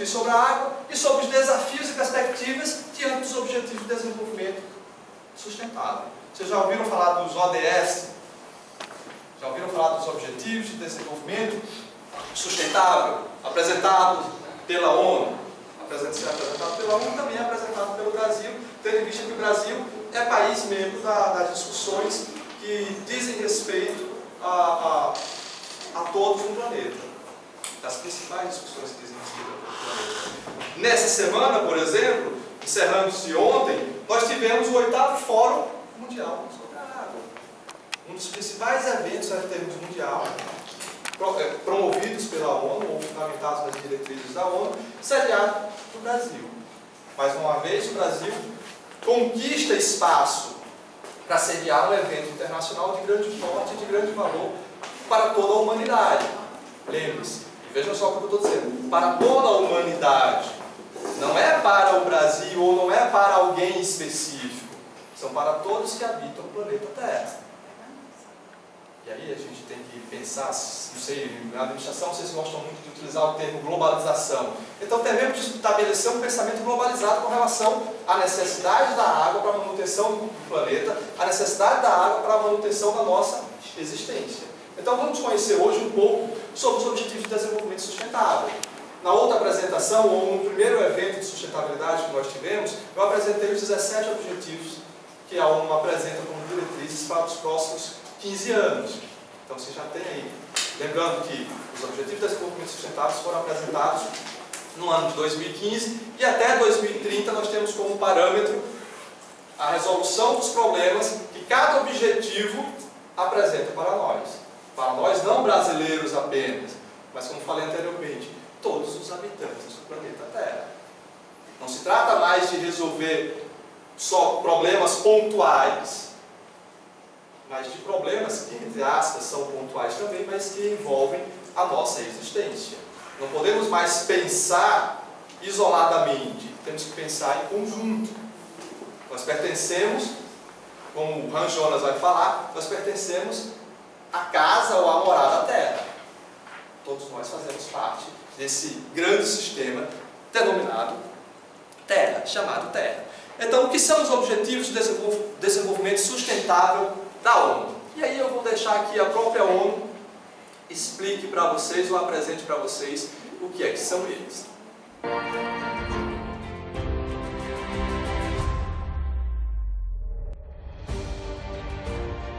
discutir sobre a água e sobre os desafios e perspectivas diante dos Objetivos de Desenvolvimento Sustentável. Vocês já ouviram falar dos ODS? Já ouviram falar dos Objetivos de Desenvolvimento Sustentável, apresentados pela ONU? Apresentado pela ONU, também apresentado pelo Brasil, tendo em vista que o Brasil é país membro das discussões que dizem respeito a todos no planeta, das principais discussões que dizem respeito a todo o planeta. Nessa semana, por exemplo, encerrando-se ontem, nós tivemos o 8º Fórum Mundial sobre a Água. Um dos principais eventos em termos mundial, promovidos pela ONU, ou fundamentados nas diretrizes da ONU, sediado no Brasil. Mais uma vez, o Brasil conquista espaço para sediar um evento internacional de grande porte e de grande valor para toda a humanidade. Lembre-se, e vejam só o que eu estou dizendo, para toda a humanidade. Não é para o Brasil ou não é para alguém específico. São para todos que habitam o planeta Terra. E aí a gente tem que pensar, não sei, na administração vocês gostam muito de utilizar o termo globalização. Então devemos estabelecer um pensamento globalizado com relação à necessidade da água para a manutenção do planeta, à necessidade da água para a manutenção da nossa existência. Então vamos conhecer hoje um pouco sobre os Objetivos de Desenvolvimento Sustentável. Na outra apresentação, ou no primeiro evento de sustentabilidade que nós tivemos, eu apresentei os 17 objetivos que a ONU apresenta como diretrizes para os próximos 15 anos. Então você já tem aí. Lembrando que os Objetivos de Desenvolvimento Sustentáveis foram apresentados no ano de 2015 e até 2030 nós temos como parâmetro a resolução dos problemas que cada objetivo apresenta para nós. Para nós não brasileiros apenas, mas como falei anteriormente, todos os habitantes do planeta Terra. Não se trata mais de resolver só problemas pontuais, mas de problemas que, entre aspas, são pontuais também, mas que envolvem a nossa existência. Não podemos mais pensar isoladamente, temos que pensar em conjunto. Nós pertencemos, como o Hans Jonas vai falar, nós pertencemos à casa ou à morada Terra. Todos nós fazemos parte desse grande sistema denominado Terra, chamado Terra. Então, o que são os Objetivos de Desenvolvimento Sustentável da ONU? E aí eu vou deixar aqui a própria ONU explique para vocês ou apresente para vocês o que é que são eles.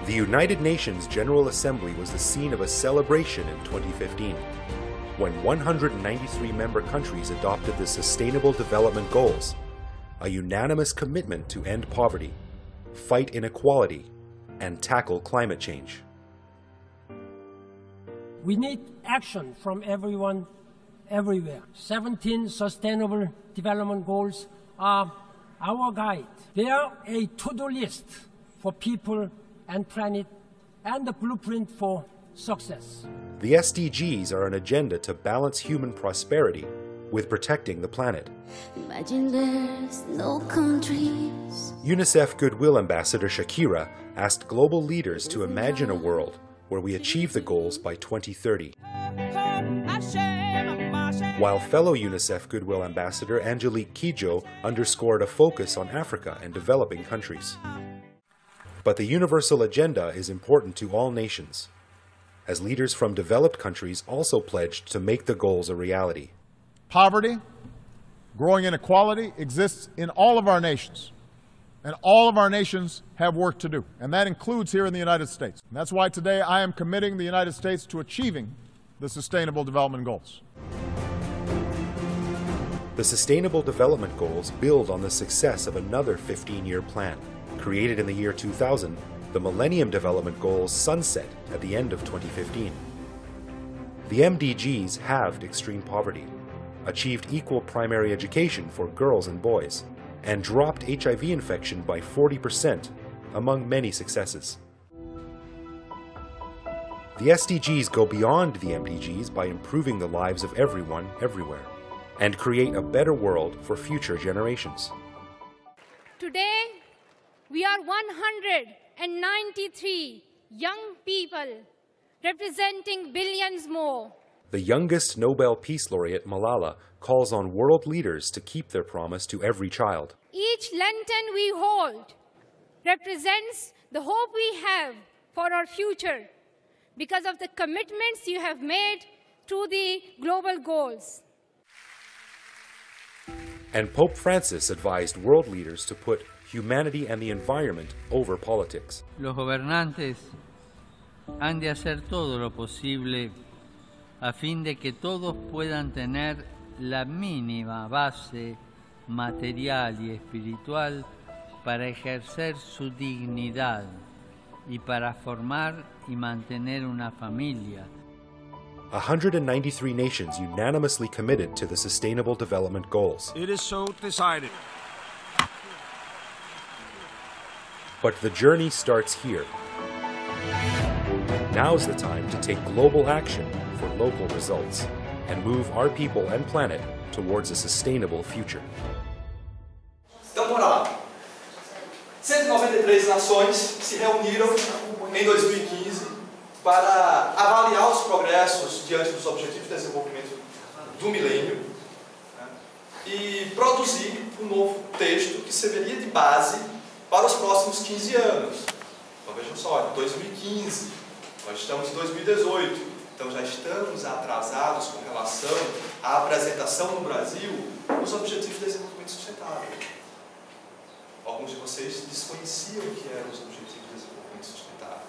The United Nations General Assembly was the scene of a celebration in 2015, when 193 member countries adopted the Sustainable Development Goals, a unanimous commitment to end poverty, fight inequality, and tackle climate change. We need action from everyone, everywhere. 17 Sustainable Development Goals are our guide. They are a to-do list for people and planet, and the blueprint for success. The SDGs are an agenda to balance human prosperity with protecting the planet. Imagine there's no countries. UNICEF Goodwill Ambassador Shakira asked global leaders to imagine a world where we achieve the goals by 2030. While fellow UNICEF Goodwill Ambassador Angelique Kidjo underscored a focus on Africa and developing countries. But the universal agenda is important to all nations, as leaders from developed countries also pledged to make the goals a reality. Poverty, growing inequality exists in all of our nations, and all of our nations have work to do, and that includes here in the United States. And that's why today I am committing the United States to achieving the Sustainable Development Goals. The Sustainable Development Goals build on the success of another 15-year plan. Created in the year 2000, the Millennium Development Goals sunset at the end of 2015. The MDGs halved extreme poverty, achieved equal primary education for girls and boys, and dropped HIV infection by 40%, among many successes. The SDGs go beyond the MDGs by improving the lives of everyone, everywhere, and create a better world for future generations. Today, we are 193 young people representing billions more the youngest Nobel Peace Laureate, Malala, calls on world leaders to keep their promise to every child. Each lantern we hold represents the hope we have for our future because of the commitments you have made to the global goals. And Pope Francis advised world leaders to put humanity and the environment over politics. Los gobernantes han de hacer todo lo posible a fin de que todos puedan tener la mínima base material y espiritual para ejercer su dignidad y para formar y mantener una familia. 193 nations unanimously committed to the Sustainable Development Goals. It is so decided. But the journey starts here. Now's the time to take global action for local results and move our people and planet towards a sustainable future. Então, bora lá. 193 nações se reuniram em 2015 para avaliar os progressos diante dos Objetivos de Desenvolvimento do Milênio, né, e produzir um novo texto que serviria de base para os próximos 15 anos. Então vejam só, em 2015, nós estamos em 2018, então já estamos atrasados com relação à apresentação no Brasil dos Objetivos de Desenvolvimento Sustentável. Alguns de vocês desconheciam o que eram os Objetivos de Desenvolvimento Sustentável.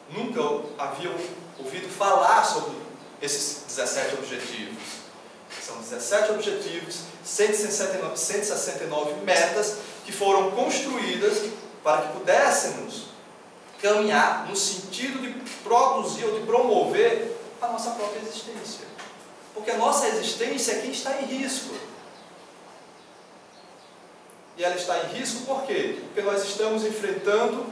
Nunca haviam ouvido falar sobre esses 17 objetivos. São 17 objetivos, 169 metas que foram construídas para que pudéssemos caminhar no sentido de produzir ou de promover a nossa própria existência. Porque a nossa existência é quem está em risco. E ela está em risco por quê? Porque nós estamos enfrentando,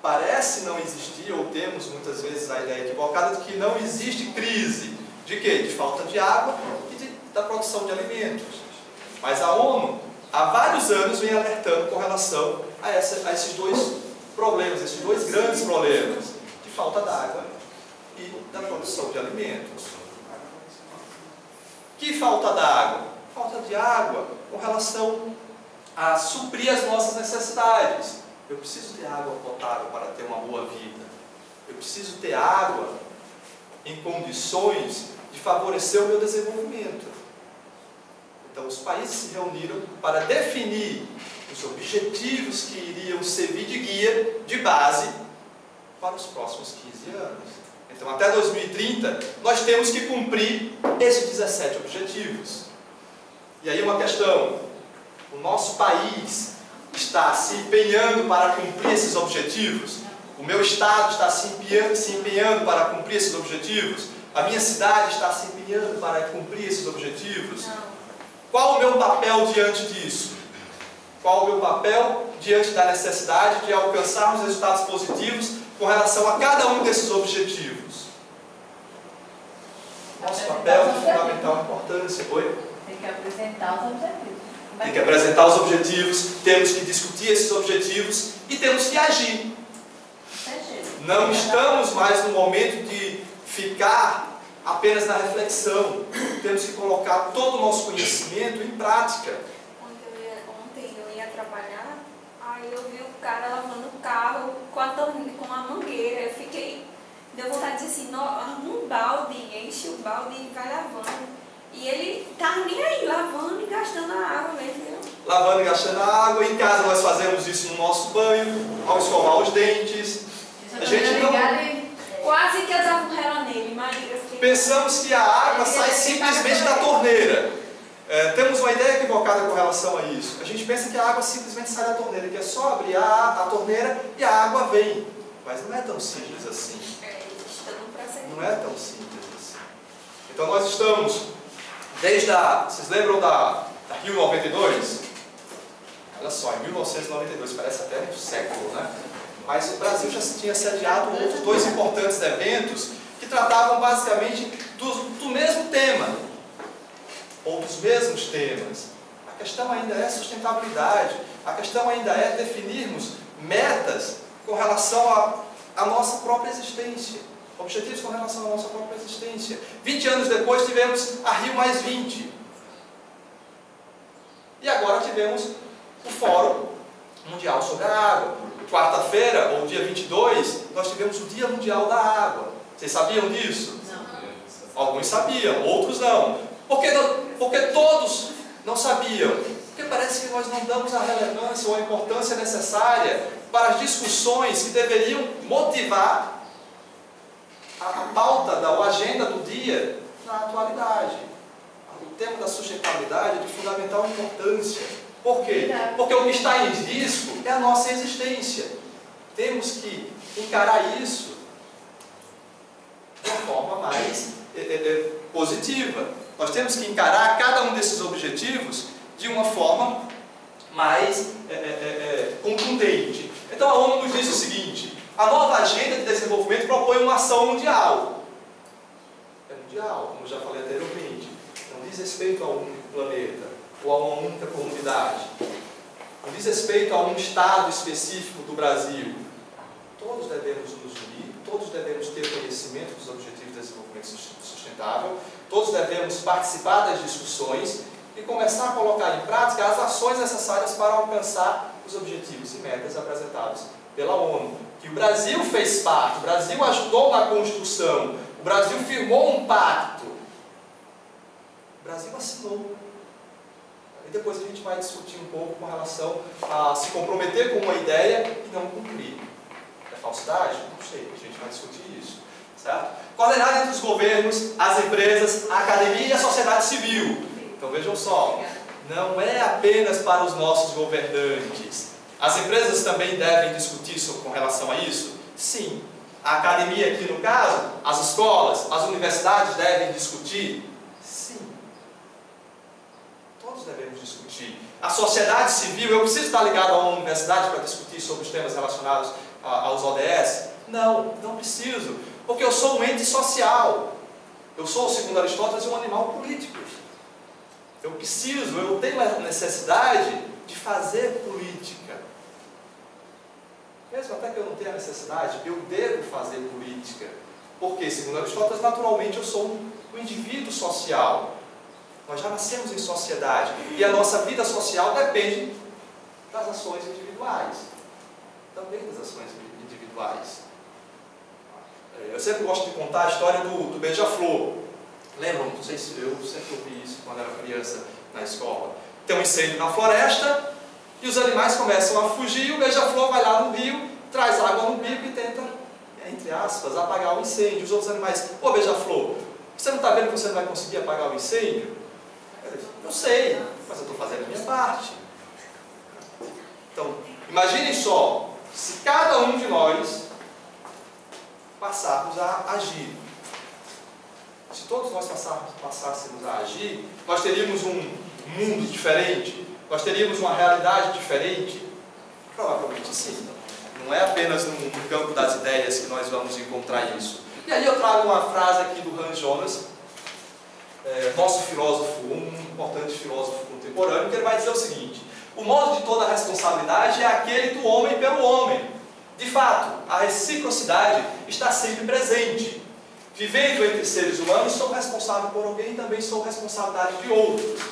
parece não existir, ou temos muitas vezes a ideia equivocada de que não existe crise. De quê? De falta de água e da produção de alimentos. Mas a ONU, há vários anos, vem alertando com relação a esses dois problemas, esses dois grandes problemas, de falta d'água e da produção de alimentos. Que falta d'água? Falta de água com relação a suprir as nossas necessidades. Eu preciso ter água potável para ter uma boa vida. Eu preciso ter água em condições de favorecer o meu desenvolvimento. Então, os países se reuniram para definir os objetivos que iriam servir de guia, de base, para os próximos 15 anos. Então, até 2030, nós temos que cumprir esses 17 objetivos. E aí uma questão: o nosso país está se empenhando para cumprir esses objetivos? O meu estado está se empenhando para cumprir esses objetivos? A minha cidade está se empenhando para cumprir esses objetivos? Qual o meu papel diante disso? Qual o meu papel diante da necessidade de alcançarmos resultados positivos com relação a cada um desses objetivos? Nosso papel de fundamental importância. Oi? Tem que apresentar os objetivos. Tem que apresentar os objetivos, temos que discutir esses objetivos e temos que agir. Não estamos mais no momento de ficar apenas na reflexão. Temos que colocar todo o nosso conhecimento em prática. Ontem eu ia trabalhar, aí eu vi o cara lavando o carro com a mangueira. Eu fiquei, deu vontade de dizer assim, arruma um balde, enche o balde e vai lavando. E ele tá nem aí, lavando e gastando a água mesmo. Lavando e gastando a água. Em casa nós fazemos isso no nosso banho, ao escovar os dentes. A gente não... Quase que eu dava um rela nele, mas eu fiquei... Pensamos que a água sai simplesmente da torneira. Temos uma ideia equivocada com relação a isso. A gente pensa que a água simplesmente sai da torneira, que é só abrir a torneira e a água vem. Mas não é tão simples assim. Não é tão simples assim. Então nós estamos... Vocês lembram da Rio 92? Olha só, em 1992, parece até um século, né? Mas o Brasil já tinha sediado outros dois importantes eventos que tratavam basicamente do mesmo tema, ou dos mesmos temas. A questão ainda é sustentabilidade, a questão ainda é definirmos metas com relação à nossa própria existência. Objetivos com relação à nossa própria existência. 20 anos depois tivemos a Rio+20. E agora tivemos o Fórum Mundial sobre a Água. Quarta-feira, ou dia 22, nós tivemos o Dia Mundial da Água. Vocês sabiam disso? Não. Alguns sabiam, outros não. Por que todos não sabiam? Porque parece que nós não damos a relevância ou a importância necessária para as discussões que deveriam motivar a pauta ou a agenda do dia na atualidade. O tema da sustentabilidade é de fundamental importância. Por quê? Porque o que está em risco é a nossa existência. Temos que encarar isso de uma forma mais positiva. Nós temos que encarar cada um desses objetivos de uma forma mais contundente. Então a ONU nos diz o seguinte: a nova agenda de desenvolvimento propõe uma ação mundial. É mundial, como já falei anteriormente. Não diz respeito a um único planeta ou a uma única comunidade. Não diz respeito a um estado específico do Brasil. Todos devemos nos unir, todos devemos ter conhecimento dos objetivos de desenvolvimento sustentável, todos devemos participar das discussões e começar a colocar em prática as ações necessárias para alcançar os objetivos e metas apresentados pela ONU. Que o Brasil fez parte, o Brasil ajudou na construção, o Brasil firmou um pacto, o Brasil assinou. E depois a gente vai discutir um pouco com relação a se comprometer com uma ideia e não cumprir. É falsidade? Não sei, a gente vai discutir isso. Certo? Coordenado entre os governos, as empresas, a academia e a sociedade civil. Então vejam só, não é apenas para os nossos governantes. As empresas também devem discutir com relação a isso? Sim. A academia aqui no caso, as escolas, as universidades devem discutir? Sim. Todos devemos discutir. A sociedade civil, eu preciso estar ligado a uma universidade para discutir sobre os temas relacionados aos ODS? Não, não preciso. Porque eu sou um ente social. Eu sou, segundo Aristóteles, um animal político. Eu tenho a necessidade de fazer política. Mesmo até que eu não tenha necessidade, eu devo fazer política. Porque, segundo Aristóteles, naturalmente eu sou um indivíduo social. Nós já nascemos em sociedade. E a nossa vida social depende das ações individuais. Também das ações individuais. Eu sempre gosto de contar a história do beija-flor. Lembram? Não sei se eu sempre ouvi isso quando era criança na escola. Tem um incêndio na floresta e os animais começam a fugir e o beija-flor vai lá no rio, traz água no bico e tenta, entre aspas, apagar o incêndio. Os outros animais: pô, beija-flor, você não está vendo que você não vai conseguir apagar o incêndio? Eu sei, mas eu estou fazendo a minha parte. Então, imaginem só, se cada um de nós passarmos a agir. Se todos nós passássemos a agir, nós teríamos um mundo diferente, nós teríamos uma realidade diferente? Provavelmente sim. Não é apenas no campo das ideias que nós vamos encontrar isso. E aí eu trago uma frase aqui do Hans Jonas, nosso filósofo, um importante filósofo contemporâneo, que ele vai dizer o seguinte: o modo de toda responsabilidade é aquele do homem pelo homem. De fato, a reciprocidade está sempre presente. Vivendo entre seres humanos, sou responsável por alguém e também sou responsabilidade de outros.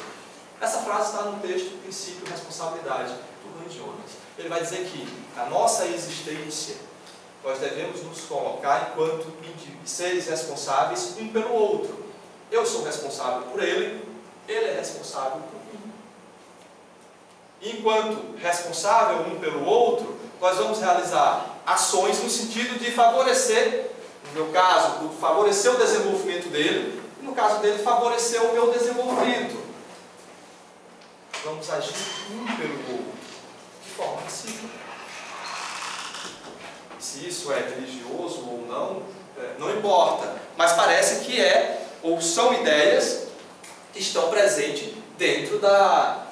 Essa frase está no texto Princípio Responsabilidade, do Hans Jonas. Ele vai dizer que a nossa existência, nós devemos nos colocar enquanto seres responsáveis um pelo outro. Eu sou responsável por ele, ele é responsável por mim. Enquanto responsável um pelo outro, nós vamos realizar ações no sentido de favorecer, no meu caso, favorecer o desenvolvimento dele, e no caso dele, favorecer o meu desenvolvimento. Vamos agir um pelo outro, de forma recíproca. Se isso é religioso ou não, não importa, mas parece que ou são ideias que estão presentes dentro da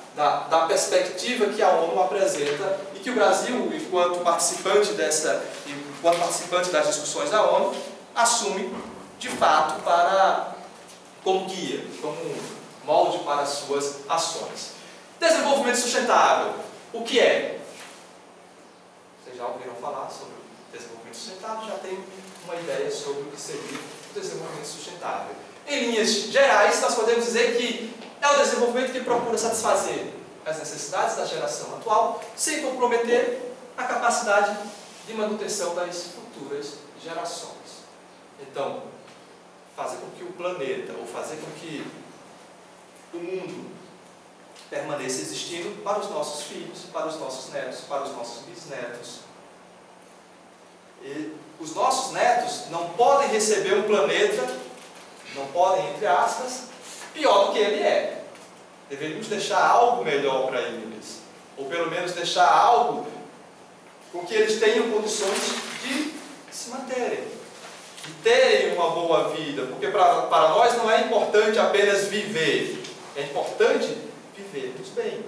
perspectiva que a ONU apresenta e que o Brasil, enquanto participante das discussões da ONU, assume de fato como guia, como molde para as suas ações. Desenvolvimento sustentável. O que é? Vocês já ouviram falar sobre desenvolvimento sustentável já tem uma ideia sobre o que seria o desenvolvimento sustentável. Em linhas gerais, nós podemos dizer que é o desenvolvimento que procura satisfazer as necessidades da geração atual, sem comprometer a capacidade de manutenção das futuras gerações. Então, fazer com que o planeta, ou fazer com que o mundo permaneça existindo para os nossos filhos, para os nossos netos, para os nossos bisnetos. E os nossos netos não podem receber um planeta, não podem, entre aspas, pior do que ele é. Deveríamos deixar algo melhor para eles, ou pelo menos deixar algo com que eles tenham condições de se manterem, de terem uma boa vida, porque para nós não é importante apenas viver, é importante vivermos bem.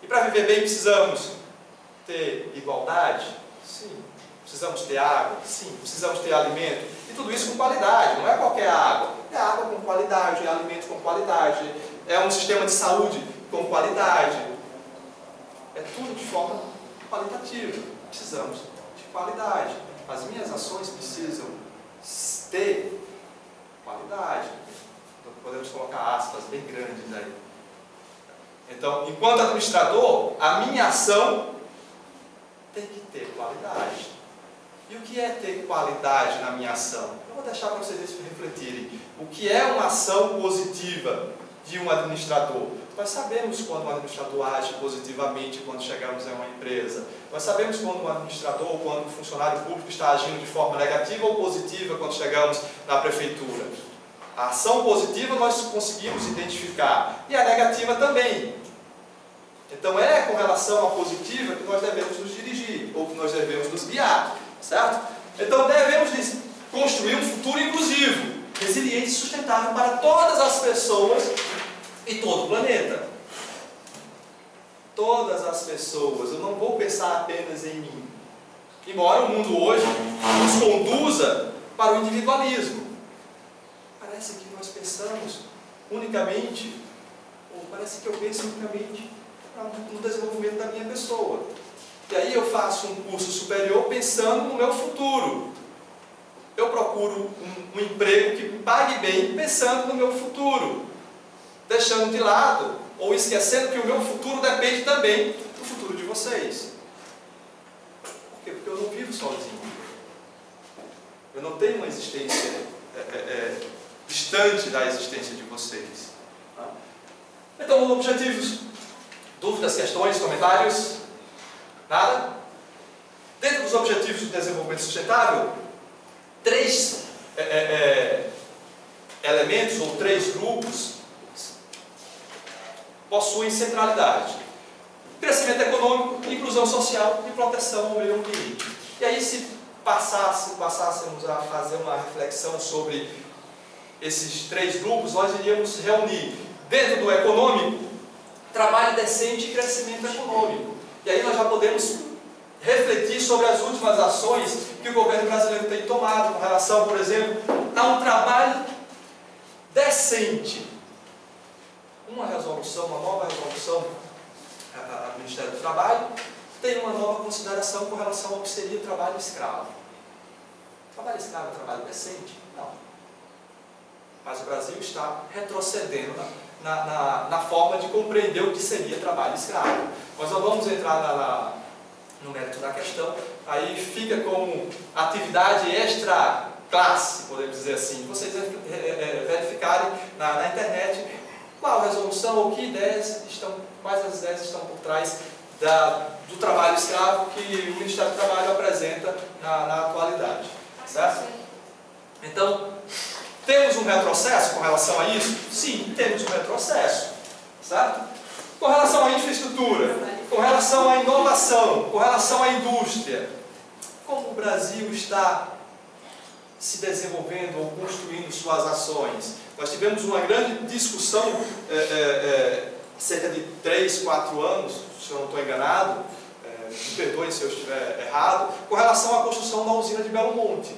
E para viver bem precisamos ter igualdade? Sim. Precisamos ter água? Sim. Precisamos ter alimento? E tudo isso com qualidade, não é qualquer água. É água com qualidade, é alimento com qualidade, é um sistema de saúde com qualidade. É tudo de forma qualitativa. Precisamos de qualidade. As minhas ações precisam ter qualidade. Então, podemos colocar aspas bem grandes aí. Então, enquanto administrador, a minha ação tem que ter qualidade. E o que é ter qualidade na minha ação? Eu vou deixar para vocês refletirem. O que é uma ação positiva de um administrador? Nós sabemos quando um administrador age positivamente quando chegamos em uma empresa. Nós sabemos quando um administrador ou quando um funcionário público está agindo de forma negativa ou positiva quando chegamos na prefeitura. A ação positiva nós conseguimos identificar e a negativa também. Então é com relação à positiva que nós devemos nos dirigir ou que nós devemos nos guiar, certo? Então devemos construir um futuro inclusivo, resiliente e sustentável para todas as pessoas e todo o planeta. Todas as pessoas. Eu não vou pensar apenas em mim. Embora o mundo hoje nos conduza para o individualismo. Parece que nós pensamos unicamente, ou parece que eu penso unicamente no desenvolvimento da minha pessoa. E aí eu faço um curso superior pensando no meu futuro. Eu procuro um emprego que me pague bem pensando no meu futuro, deixando de lado ou esquecendo que o meu futuro depende também do futuro de vocês. Por quê? Porque eu não vivo sozinho. Eu não tenho uma existência distante da existência de vocês. Então, objetivos, dúvidas, questões, comentários? Nada? Dentro dos objetivos do desenvolvimento sustentável, 3 elementos ou 3 grupos possuem centralidade: crescimento econômico, inclusão social e proteção ao meio ambiente. E aí, se passássemos a fazer uma reflexão sobre esses 3 grupos, nós iríamos reunir dentro do econômico trabalho decente e crescimento econômico. E aí nós já podemos refletir sobre as últimas ações que o governo brasileiro tem tomado com relação, por exemplo, a um trabalho decente. Uma nova resolução do Ministério do Trabalho tem uma nova consideração com relação ao que seria trabalho escravo. Trabalho escravo é trabalho decente? Não. Mas o Brasil está retrocedendo na forma de compreender o que seria trabalho escravo. Nós não vamos entrar no mérito da questão, aí fica como atividade extra classe, podemos dizer assim, vocês verificarem na internet qual resolução ou que ideias quais as ideias estão por trás do trabalho escravo que o Ministério do Trabalho apresenta na atualidade, certo? Então, temos um retrocesso com relação a isso? Sim, temos um retrocesso, certo? Com relação à infraestrutura, com relação à inovação, com relação à indústria, como o Brasil está se desenvolvendo ou construindo suas ações? Nós tivemos uma grande discussão há cerca de 3, 4 anos, se eu não estou enganado, me perdoem se eu estiver errado, com relação à construção da usina de Belo Monte.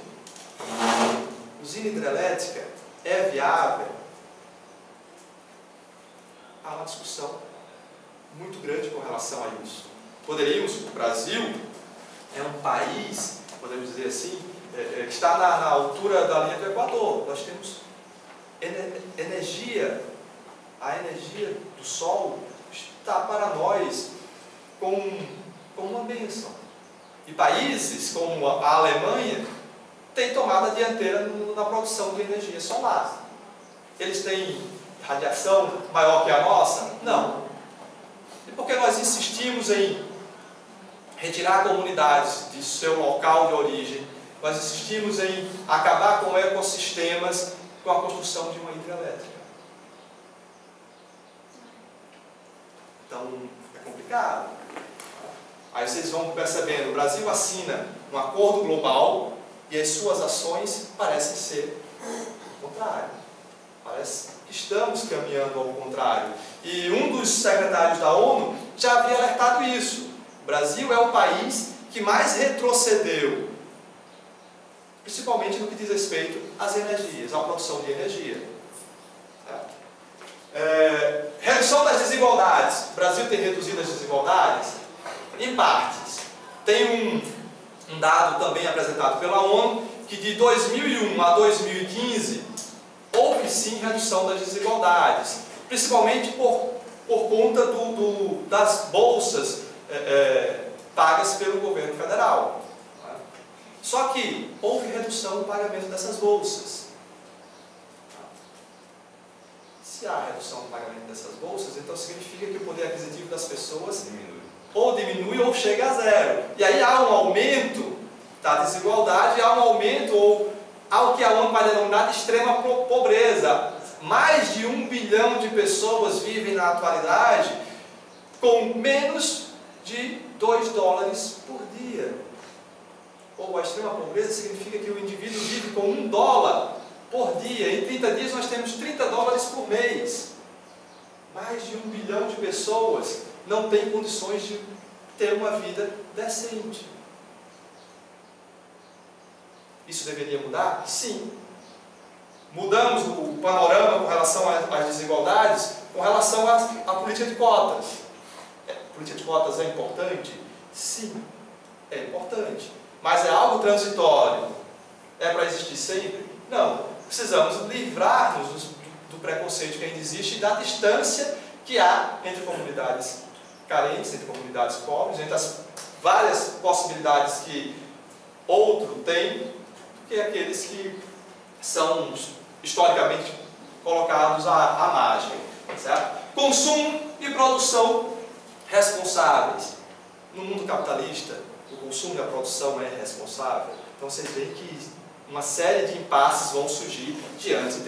Usina hidrelétrica é viável? Há uma discussão muito grande com relação a isso. O Brasil é um país podemos dizer assim, que está na altura da linha do Equador. Nós temos energia, a energia do Sol está para nós como uma bênção. E países como a Alemanha têm tomado a dianteira na produção de energia solar. Eles têm radiação maior que a nossa? Não. E por que nós insistimos em retirar comunidades de seu local de origem? Nós insistimos em acabar com ecossistemas com a construção de uma hidrelétrica. Então, é complicado. Aí vocês vão percebendo, o Brasil assina um acordo global e as suas ações parecem ser o contrário. Parece que estamos caminhando ao contrário. E um dos secretários da ONU já havia alertado isso. O Brasil é o país que mais retrocedeu, principalmente no que diz respeito às energias, à produção de energia. Redução das desigualdades. O Brasil tem reduzido as desigualdades? Em partes. Tem um dado também apresentado pela ONU, que de 2001 a 2015, houve sim redução das desigualdades, principalmente por conta das bolsas pagas pelo governo federal. Só que houve redução no pagamento dessas bolsas. Se há redução no pagamento dessas bolsas, então significa que o poder aquisitivo das pessoas diminui ou chega a zero. E aí há um aumento da desigualdade, há um aumento, ou ao que a ONU vai denominar de extrema pobreza. Mais de 1 bilhão de pessoas vivem na atualidade com menos de $2 por dia. Ou a extrema pobreza significa que o indivíduo vive com $1 por dia. Em 30 dias nós temos $30 por mês. Mais de 1 bilhão de pessoas não têm condições de ter uma vida decente. Isso deveria mudar? Sim. Mudamos o panorama com relação às desigualdades, com relação à política de cotas. A política de cotas é importante? Sim, é importante. Mas é algo transitório? É para existir sempre? Não. Precisamos livrar-nos do preconceito que ainda existe e da distância que há entre comunidades carentes, entre comunidades pobres, entre as várias possibilidades que outro tem, do que aqueles que são historicamente colocados à margem. Certo? Consumo e produção responsáveis. No mundo capitalista, o consumo e a produção é responsável. Então vocês veem que uma série de impasses vão surgir diante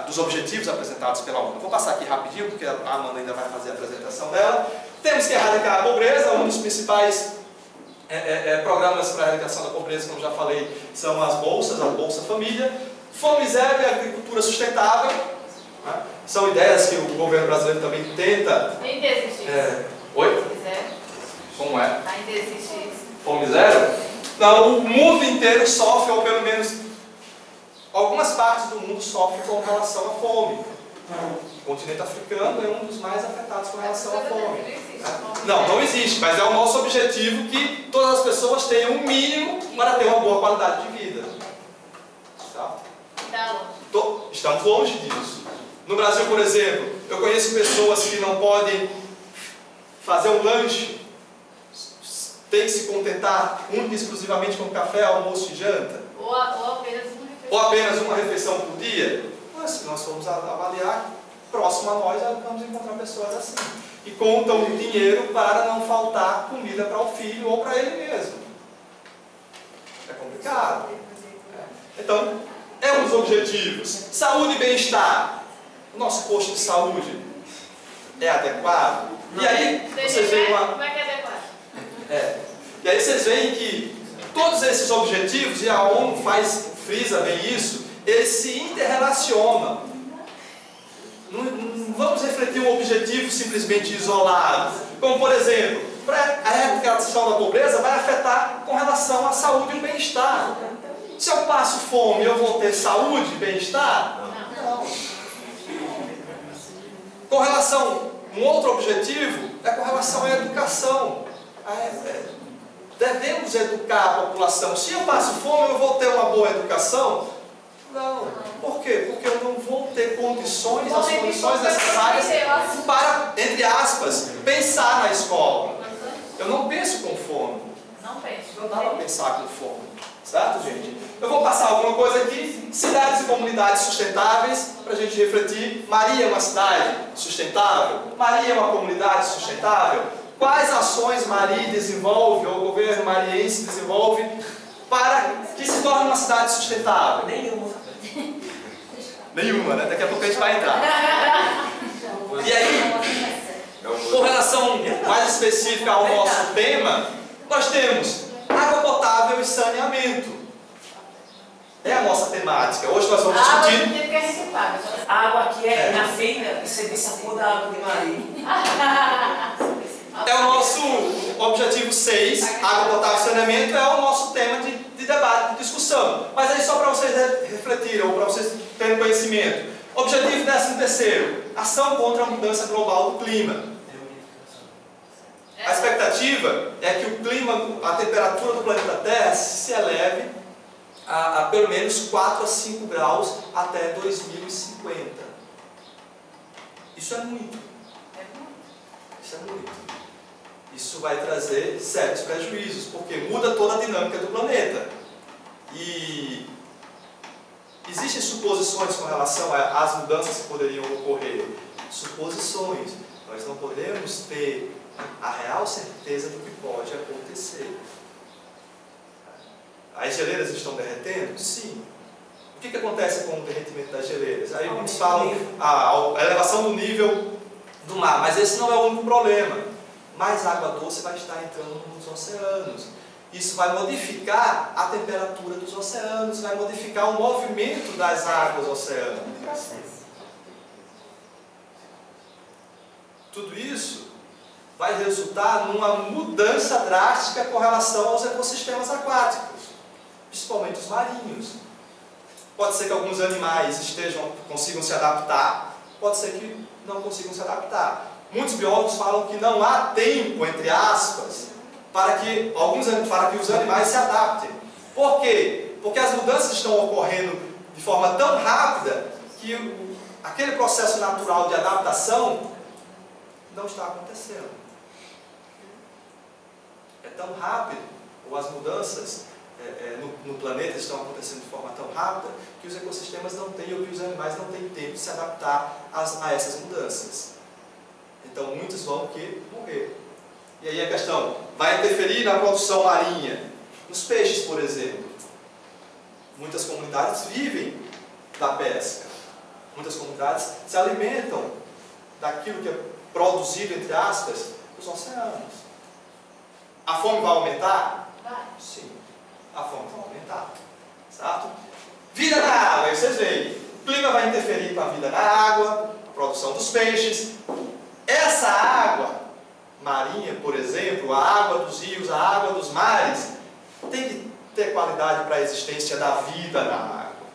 dos objetivos apresentados pela ONU. Vou passar aqui rapidinho, porque a Amanda ainda vai fazer a apresentação dela. Temos que erradicar a pobreza. Um dos principais programas para a erradicação da pobreza, como já falei, são as bolsas, a Bolsa Família. Fome zero e agricultura sustentável. Né? São ideias que o governo brasileiro também tenta... Ainda existe isso. Oi? Fome zero. Como é? Ainda existe isso. Fome zero? Não, o mundo inteiro sofre, ou pelo menos algumas partes do mundo sofrem com relação à fome. O continente africano é um dos mais afetados com relação à fome. Não existe, mas é o nosso objetivo que todas as pessoas tenham um mínimo para ter uma boa qualidade de vida. Tá? Estamos longe disso. No Brasil, por exemplo, eu conheço pessoas que não podem fazer um lanche, tem que se contentar única e exclusivamente com café, almoço e janta. Ou apenas uma refeição. Ou apenas uma refeição por dia. Mas se nós formos avaliar, próximo a nós, vamos encontrar pessoas assim. E contam dinheiro para não faltar comida para o filho ou para ele mesmo. É complicado. Então, é um dos objetivos. Saúde e bem-estar. O nosso posto de saúde é adequado? E aí, vocês veem uma... Como é que é adequado? E aí vocês veem que todos esses objetivos, e a ONU frisa bem isso, eles se interrelacionam. Não vamos refletir um objetivo simplesmente isolado. Como, por exemplo, a erradicação da pobreza vai afetar com relação à saúde e o bem-estar. Se eu passo fome, eu vou ter saúde e bem-estar? Não. Com relação, um outro objetivo é com relação à educação. devemos educar a população. Se eu passo fome, eu vou ter uma boa educação? Não. Por quê? Porque eu não vou ter condições, as condições necessárias para, entre aspas, pensar na escola. Eu não penso com fome. Não penso. Não dá para pensar com fome. Certo, gente? Eu vou passar alguma coisa aqui. Cidades e comunidades sustentáveis, para a gente refletir. Maria é uma cidade sustentável? Maria é uma comunidade sustentável? Quais ações Maria desenvolve, ou o governo mariense desenvolve, para que se torne uma cidade sustentável? Nenhuma, né? Daqui a pouco a gente vai entrar. E aí, com relação mais específica ao nosso tema, nós temos água potável e saneamento. É a nossa temática. Hoje nós vamos discutir... A água que é na feira, você vê a cor da água de Maria. É o nosso objetivo 6, água potável e saneamento, é o nosso tema de debate, de discussão. Mas aí só para vocês refletirem, ou para vocês terem conhecimento. Objetivo 13º, ação contra a mudança global do clima. A expectativa é que o clima, a temperatura do planeta Terra se eleve a pelo menos 4 a 5 graus até 2050. Isso é muito. Isso é muito. Isso vai trazer sérios prejuízos, porque muda toda a dinâmica do planeta. E existem suposições com relação às mudanças que poderiam ocorrer. Suposições. Nós não podemos ter a real certeza do que pode acontecer. As geleiras estão derretendo? Sim. O que acontece com o derretimento das geleiras? Aí muitos falam a elevação do nível do mar, mas esse não é o único problema. Mais água doce vai estar entrando nos oceanos. Isso vai modificar a temperatura dos oceanos, vai modificar o movimento das águas oceânicas. Tudo isso vai resultar numa mudança drástica com relação aos ecossistemas aquáticos, principalmente os marinhos. Pode ser que alguns animais consigam se adaptar, pode ser que não consigam se adaptar. Muitos biólogos falam que não há tempo, entre aspas, para que os animais se adaptem. Por quê? Porque as mudanças estão ocorrendo de forma tão rápida que aquele processo natural de adaptação não está acontecendo. É tão rápido, ou as mudanças no planeta estão acontecendo de forma tão rápida, que os ecossistemas não têm, ou que os animais não têm tempo de se adaptar a essas mudanças. Então muitos vão morrer. E aí a questão, vai interferir na produção marinha, nos peixes, por exemplo. Muitas comunidades vivem da pesca. Muitas comunidades se alimentam daquilo que é produzido, entre aspas, nos oceanos. A fome vai aumentar? Vai. Sim, a fome vai aumentar. Certo? Vida na água, aí vocês veem. O clima vai interferir com a vida na água, a produção dos peixes. Essa água marinha, por exemplo, a água dos rios, a água dos mares, tem que ter qualidade para a existência da vida na água.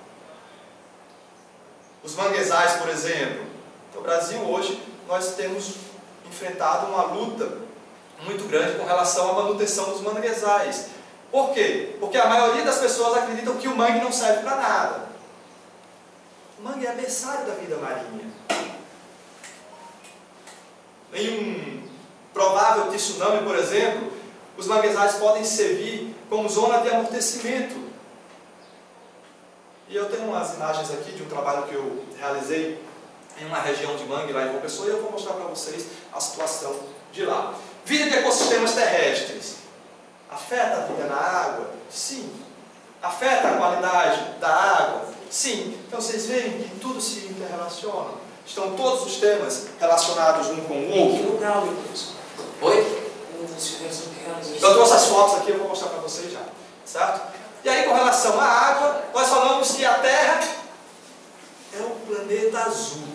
Os manguezais, por exemplo. No Brasil, hoje, nós temos enfrentado uma luta muito grande com relação à manutenção dos manguezais. Por quê? Porque a maioria das pessoas acreditam que o mangue não serve para nada. O mangue é berçário da vida marinha. Em um provável tsunami, por exemplo, os manguezais podem servir como zona de amortecimento. E eu tenho umas imagens aqui de um trabalho que eu realizei em uma região de mangue lá em João Pessoa, e eu vou mostrar para vocês a situação de lá. Vida de ecossistemas terrestres. Afeta a vida na água? Sim. Afeta a qualidade da água? Sim. Então vocês veem que tudo se interrelaciona. Estão todos os temas relacionados um com o outro. Oi? Eu trouxe as fotos aqui, eu vou mostrar para vocês já. Certo? E aí, com relação à água, nós falamos que a Terra é um planeta azul.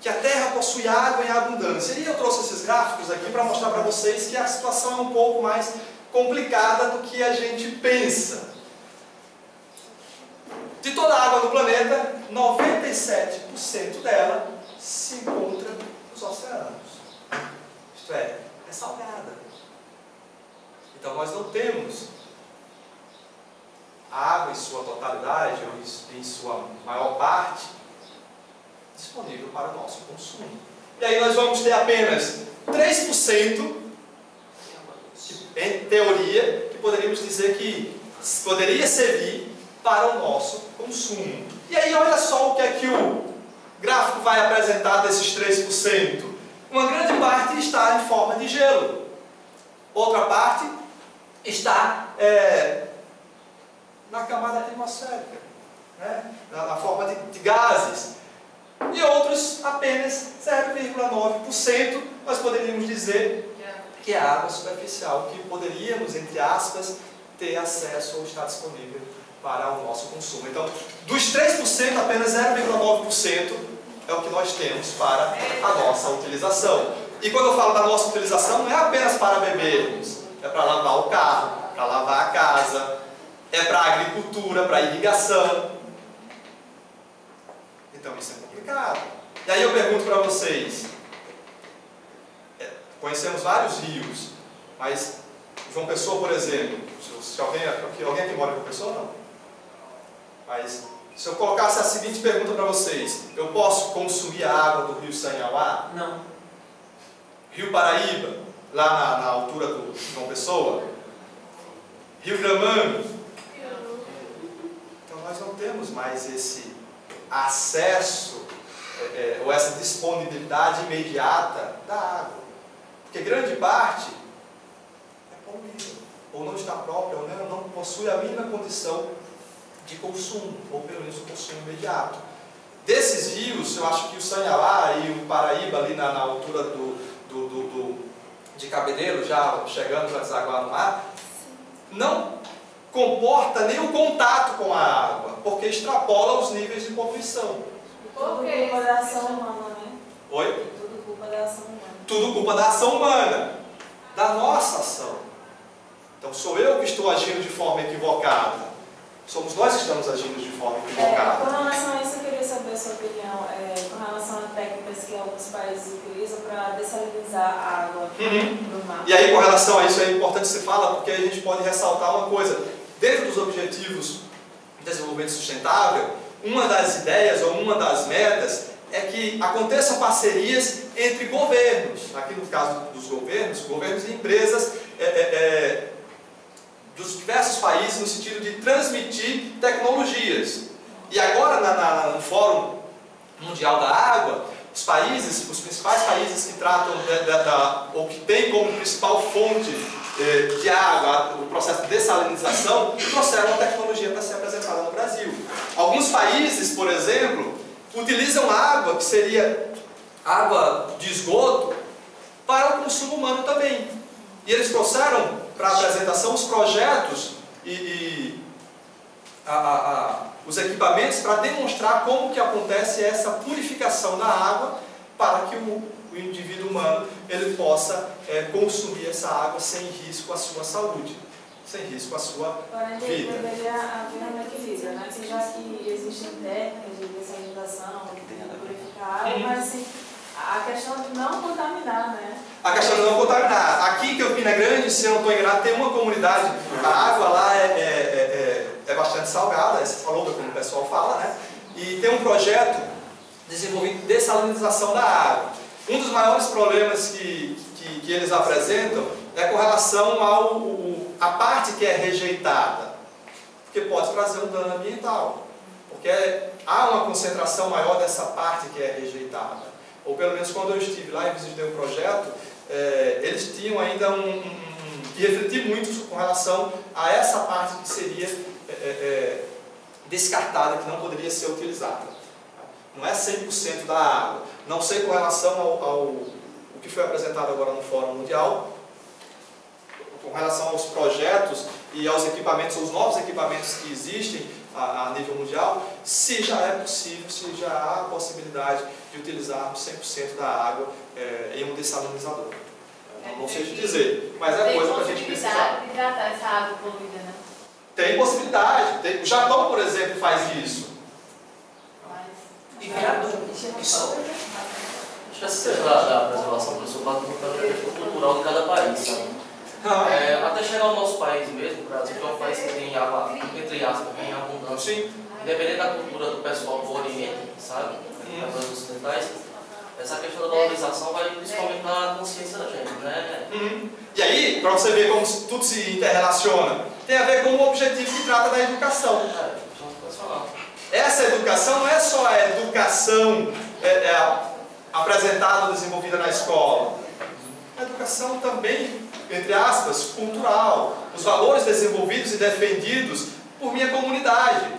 Que a Terra possui água em abundância. E eu trouxe esses gráficos aqui para mostrar para vocês que a situação é um pouco mais complicada do que a gente pensa. De toda a água do planeta, 97% dela se encontra nos oceanos. Isto é salgada. Então nós não temos a água em sua totalidade, ou em sua maior parte, disponível para o nosso consumo. E aí nós vamos ter apenas 3%, em teoria, que poderíamos dizer que poderia servir para o nosso consumo. E aí olha só o que é que o gráfico vai apresentar desses 3%. Uma grande parte está em forma de gelo. Outra parte está na camada atmosférica, né? na forma de gases. E outros apenas 0,9%, nós poderíamos dizer que é água superficial, que poderíamos, entre aspas, ter acesso ou estar disponível para o nosso consumo. Então, dos 3%, apenas 0,9% é o que nós temos para a nossa utilização. E quando eu falo da nossa utilização, não é apenas para bebermos, é para lavar o carro, para lavar a casa, é para a agricultura, para a irrigação. Então isso é complicado. E aí eu pergunto para vocês, conhecemos vários rios, mas João Pessoa, por exemplo, se alguém aqui mora em João Pessoa, não. Mas se eu colocasse a seguinte pergunta para vocês, eu posso consumir a água do rio Sanhauá? Não. Rio Paraíba, lá na altura do João Pessoa? Rio Gramame? Então nós não temos mais esse acesso ou essa disponibilidade imediata da água. Porque grande parte é poluída, ou não está própria, ou não possui a mínima condição de consumo, ou pelo menos o consumo imediato. Desses rios, eu acho que o Sanhauá e o Paraíba, ali na altura de Cabedelo, já chegando para desaguar no mar, não comporta nem o contato com a água, porque extrapola os níveis de poluição. Tudo culpa da ação humana, né? Oi? Tudo culpa da ação humana. Tudo culpa da ação humana, da nossa ação. Então sou eu que estou agindo de forma equivocada. Somos nós que estamos agindo de forma equivocada. Com relação a isso, eu queria saber a sua opinião, com relação a técnicas que alguns países utilizam para dessalinizar a água do mar. E aí, com relação a isso, é importante se falar, porque a gente pode ressaltar uma coisa. Dentro dos objetivos de desenvolvimento sustentável, uma das ideias ou uma das metas é que aconteçam parcerias entre governos. Aqui no caso dos governos e empresas dos diversos países, no sentido de transmitir tecnologias. E agora, no Fórum Mundial da Água, os principais países que tratam ou que têm como principal fonte de água o processo de dessalinização, trouxeram a tecnologia para ser apresentada no Brasil. Alguns países, por exemplo, utilizam água, que seria água de esgoto, para o consumo humano também. E eles trouxeram para a apresentação os projetos e os equipamentos para demonstrar como que acontece essa purificação da água para que o indivíduo humano ele possa consumir essa água sem risco à sua saúde, sem risco à sua vida. Deveria haver um equilíbrio, né? Já que existem técnicas de dessalinização, de purificar a água, mas assim, a questão de não contaminar, né? A questão de não contaminar. Aqui em Campina Grande, se eu não estou enganado, tem uma comunidade, a água lá é bastante salgada, essa salobra, como o pessoal fala, né? E tem um projeto desenvolvido de dessalinização da água. Um dos maiores problemas que eles apresentam é com relação à parte que é rejeitada, porque pode trazer um dano ambiental, porque há uma concentração maior dessa parte que é rejeitada. Ou pelo menos quando eu estive lá e visitei o projeto, eles tinham ainda que refletir muito com relação a essa parte que seria descartada, que não poderia ser utilizada. Não é 100% da água. Não sei com relação ao que foi apresentado agora no Fórum Mundial, com relação aos projetos e aos equipamentos, os novos equipamentos que existem a nível mundial, se já é possível, se já há a possibilidade de utilizarmos 100% da água em um dessalinizador. Não sei te dizer, mas é coisa para a gente precisar. Tem possibilidade de tratar essa água poluída, né? Tem possibilidade. O Japão, por exemplo, faz isso. E vereador, isso acho que essa da preservação do seu patrimônio é cultural de cada país, sabe? Até chegar ao nosso país mesmo, o Brasil, que é um país que tem água, entre aspas, em abundância. Sim. Independente da cultura do pessoal do Oriente, sabe? Das ocidentais, essa questão da valorização vai principalmente na consciência da gente, né? E aí, para você ver como tudo se interrelaciona, tem a ver com o objetivo que trata da educação. Essa educação não é só a educação apresentada ou desenvolvida na escola. A educação também, entre aspas, cultural. Os valores desenvolvidos e defendidos por minha comunidade.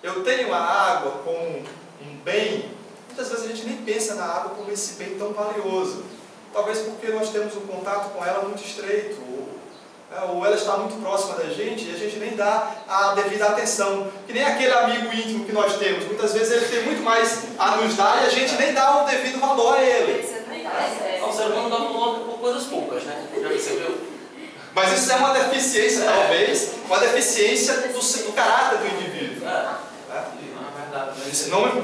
Eu tenho a água como um bem. Muitas vezes a gente nem pensa na água como esse bem tão valioso. Talvez porque nós temos um contato com ela muito estreito, ou ela está muito próxima da gente e a gente nem dá a devida atenção. Que nem aquele amigo íntimo que nós temos. Muitas vezes ele tem muito mais a nos dar e a gente nem dá o devido valor a ele. O ser humano dá valor por coisas poucas, né? Já percebeu? Mas isso é uma deficiência, talvez, uma deficiência do caráter do indivíduo.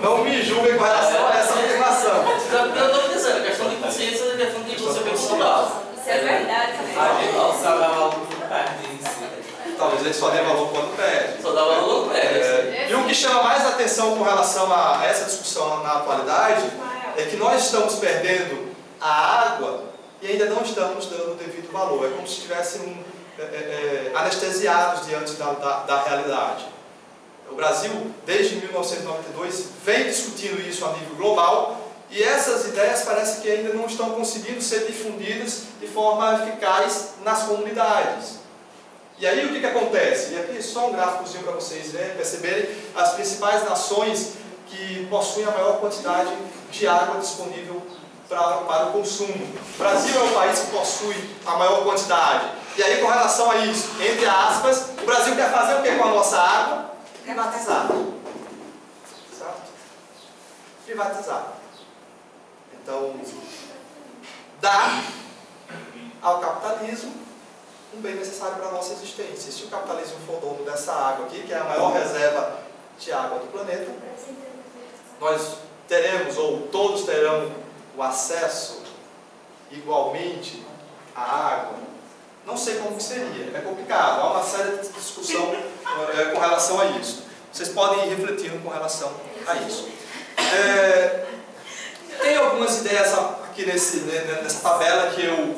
Não me julguem com relação a essa afirmação. Eu estou dizendo, a questão de consciência é a questão de você bem saudável. Isso é verdade, né? A gente não sabe dar valor quando perde. Talvez ele só dê valor quando perde. Só dá valor quando perde. E o que chama mais atenção com relação a essa discussão na atualidade é que nós estamos perdendo a água e ainda não estamos dando o devido valor. É como se estivéssemos anestesiados diante da realidade. O Brasil, desde 1992, vem discutindo isso a nível global e essas ideias parece que ainda não estão conseguindo ser difundidas de forma eficaz nas comunidades. E aí o que acontece? E aqui só um gráficozinho para vocês perceberem as principais nações que possuem a maior quantidade de água disponível para o consumo. O Brasil é o país que possui a maior quantidade. E aí, com relação a isso, entre aspas, o Brasil quer fazer o que com a nossa água? Privatizar. Certo? Privatizar. Então, dar ao capitalismo um bem necessário para a nossa existência. Se o capitalismo for dono dessa água aqui, que é a maior reserva de água do planeta, nós teremos, ou todos terão, o acesso igualmente à água. Não sei como que seria, é complicado, há uma séria discussão com relação a isso. Vocês podem ir refletindo com relação a isso. Tem algumas ideias aqui nessa tabela que eu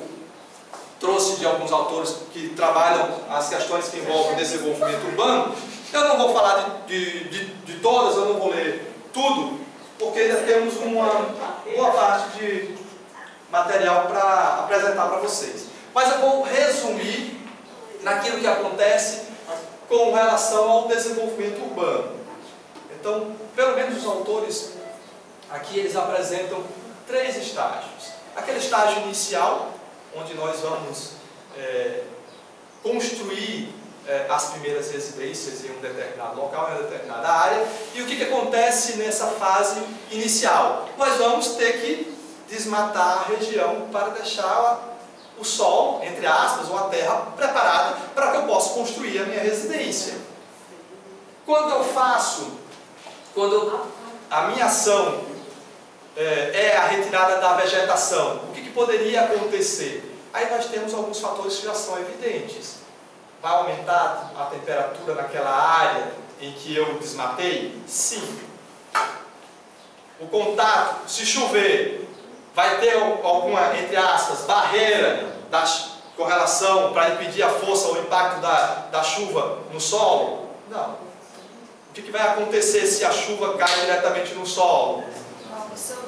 trouxe de alguns autores que trabalham as questões que envolvem o desenvolvimento urbano. Eu não vou falar de todas, eu não vou ler tudo, porque ainda temos uma boa parte de material para apresentar para vocês. Mas eu vou resumir naquilo que acontece com relação ao desenvolvimento urbano. Então, pelo menos os autores aqui, eles apresentam 3 estágios. Aquele estágio inicial, onde nós vamos construir as primeiras residências em um determinado local, em uma determinada área. E o que acontece nessa fase inicial? Nós vamos ter que desmatar a região para deixar o solo, entre aspas, ou a terra preparada para que eu possa construir a minha residência. Quando a minha ação é a retirada da vegetação, o que poderia acontecer? Aí nós temos alguns fatores que já são evidentes. Vai aumentar a temperatura naquela área em que eu desmatei? Sim. O contato, se chover, vai ter alguma, entre aspas, barreira com relação para impedir a força ou o impacto da chuva no solo? Não. O que vai acontecer se a chuva cai diretamente no solo?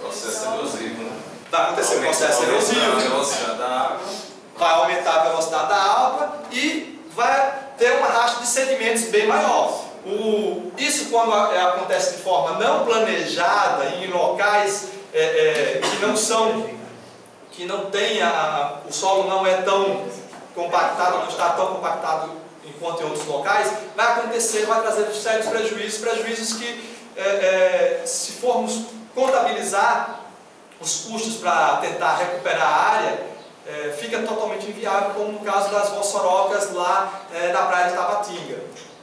Processo erosivo, né? Vai acontecer um processo erosivo. Vai aumentar a velocidade da água e vai ter um arrasto de sedimentos bem maior. Isso quando acontece de forma não planejada, em locais que não tem o solo não é tão compactado, não está tão compactado enquanto em outros locais, vai trazer sérios prejuízos que, se formos contabilizar os custos para tentar recuperar a área, fica totalmente inviável, como no caso das Mossorocas lá na praia de Tabatinga.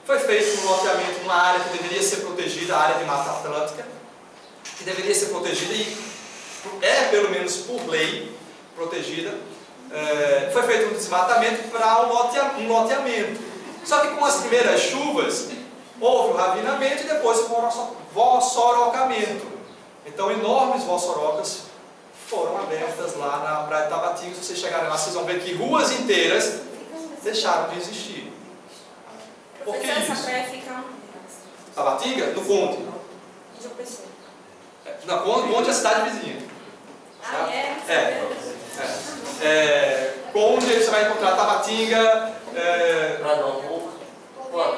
Foi feito um loteamento numa área que deveria ser protegida, a área de Mata Atlântica, que deveria ser protegida e pelo menos por lei, protegida. foi feito um desmatamento para um loteamento. Só que com as primeiras chuvas, houve o ravinamento e depois o vossorocamento. Então, enormes vossorocas foram abertas lá na Praia de Tabatinga. Se vocês chegarem lá, vocês vão ver que ruas inteiras deixaram de existir. Por que Professor, essa isso? praia fica onde? Tabatinga? No Conde. João Pessoa. Na Conde é a cidade vizinha. Ah, é? Conde, você vai encontrar Tabatinga.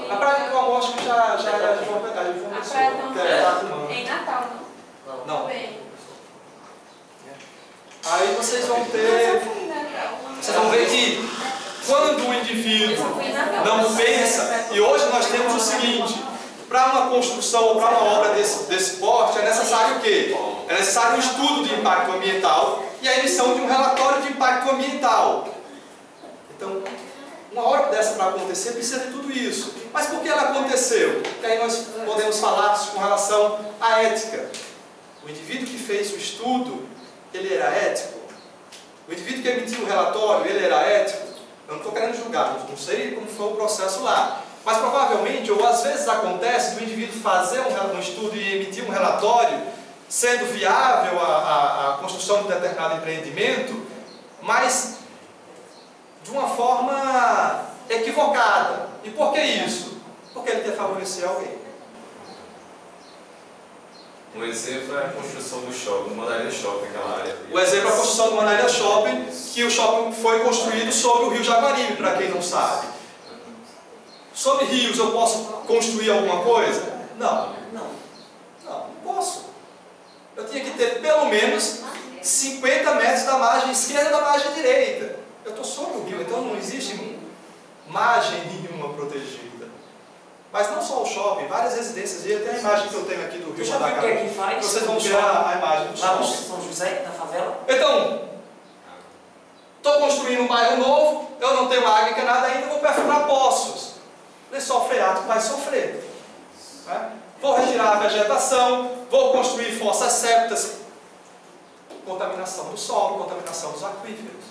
A Praia do Amor, acho que já é de João Pessoa. A Praia do Amor é em Natal, não? Não. Aí vocês vão ter... Vocês vão ver que quando o indivíduo não pensa... E hoje nós temos o seguinte: para uma construção ou para uma obra desse porte, é necessário o quê? É necessário um estudo de impacto ambiental e a emissão de um relatório de impacto ambiental. Então, uma hora dessa para acontecer precisa de tudo isso. Mas por que ela aconteceu? Porque aí nós podemos falar com relação à ética. O indivíduo que fez o estudo, ele era ético? O indivíduo que emitiu o relatório, ele era ético? Eu não estou querendo julgar, não sei como foi o processo lá. Mas provavelmente, ou às vezes acontece, do indivíduo fazer um estudo e emitir um relatório, sendo viável a construção de determinado empreendimento, mas de uma forma equivocada. E por que isso? Porque ele quer favorecer alguém. Um exemplo é a construção do shopping, do Mandaria Shopping, aquela área. O exemplo é a construção do Mandaria Shopping, que o shopping foi construído sobre o rio Jaguaribe, para quem não sabe. Sobre rios eu posso construir alguma coisa? Não, não posso. Eu tinha que ter pelo menos 50 metros da margem esquerda e da margem direita. Eu estou sobre o rio, então não existe margem nenhuma protegida. Mas não só o shopping, várias residências. E até a imagem que eu tenho aqui do Rio Mandacaru. O que é que faz? Vocês vão ver a imagem do Lá no shopping. São José, na favela? Então, estou construindo um bairro novo, eu não tenho água encanada ainda, vou perfurar poços. O lençol freático vai sofrer. Né? Vou retirar a vegetação, vou construir fossas sépticas. Contaminação do solo, contaminação dos aquíferos,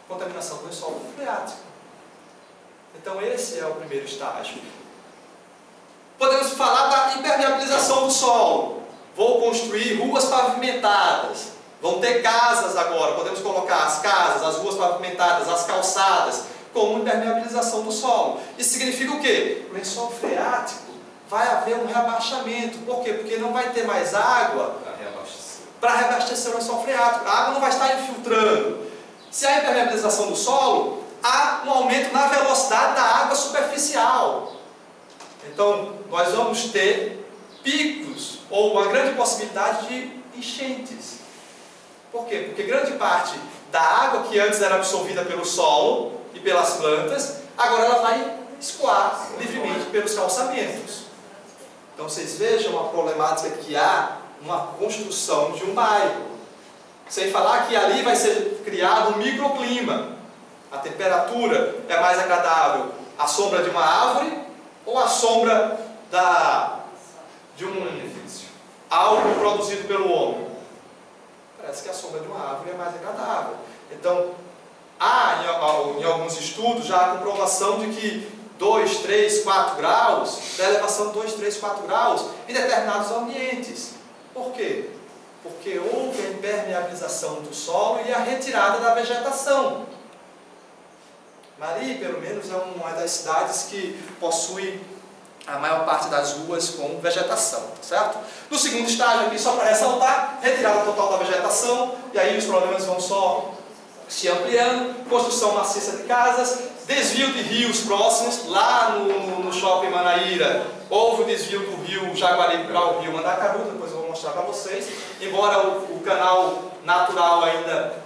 contaminação do lençol freático. Então esse é o primeiro estágio. Podemos falar da impermeabilização do solo. Vou construir ruas pavimentadas. Vão ter casas agora. Podemos colocar as casas, as ruas pavimentadas, as calçadas, como impermeabilização do solo. Isso significa o quê? O lençol freático vai haver um reabaixamento. Por quê? Porque não vai ter mais água para reabastecer o lençol freático. A água não vai estar infiltrando. Se há impermeabilização do solo, há um aumento na velocidade da água superficial. Então, nós vamos ter picos, ou uma grande possibilidade de enchentes. Por quê? Porque grande parte da água que antes era absorvida pelo solo e pelas plantas, agora ela vai escoar livremente pelos calçamentos. Então, vocês vejam a problemática que há numa construção de um bairro. Sem falar que ali vai ser criado um microclima. A temperatura é mais agradável à sombra de uma árvore ou à sombra de algo produzido pelo homem? Parece que a sombra de uma árvore é mais agradável. Então, há em alguns estudos já a comprovação de que 2, 3, 4 graus, da elevação de 2, 3, 4 graus em determinados ambientes. Por quê? Porque houve a impermeabilização do solo e a retirada da vegetação. Mari, pelo menos, é uma das cidades que possui a maior parte das ruas com vegetação, certo? No segundo estágio aqui, só para ressaltar, retirada total da vegetação, e aí os problemas vão só se ampliando, construção maciça de casas, desvio de rios próximos. Lá no shopping Manaíra, houve o desvio do rio Jaguaribe para o rio Mandacaru, depois eu vou mostrar para vocês, embora o canal natural ainda,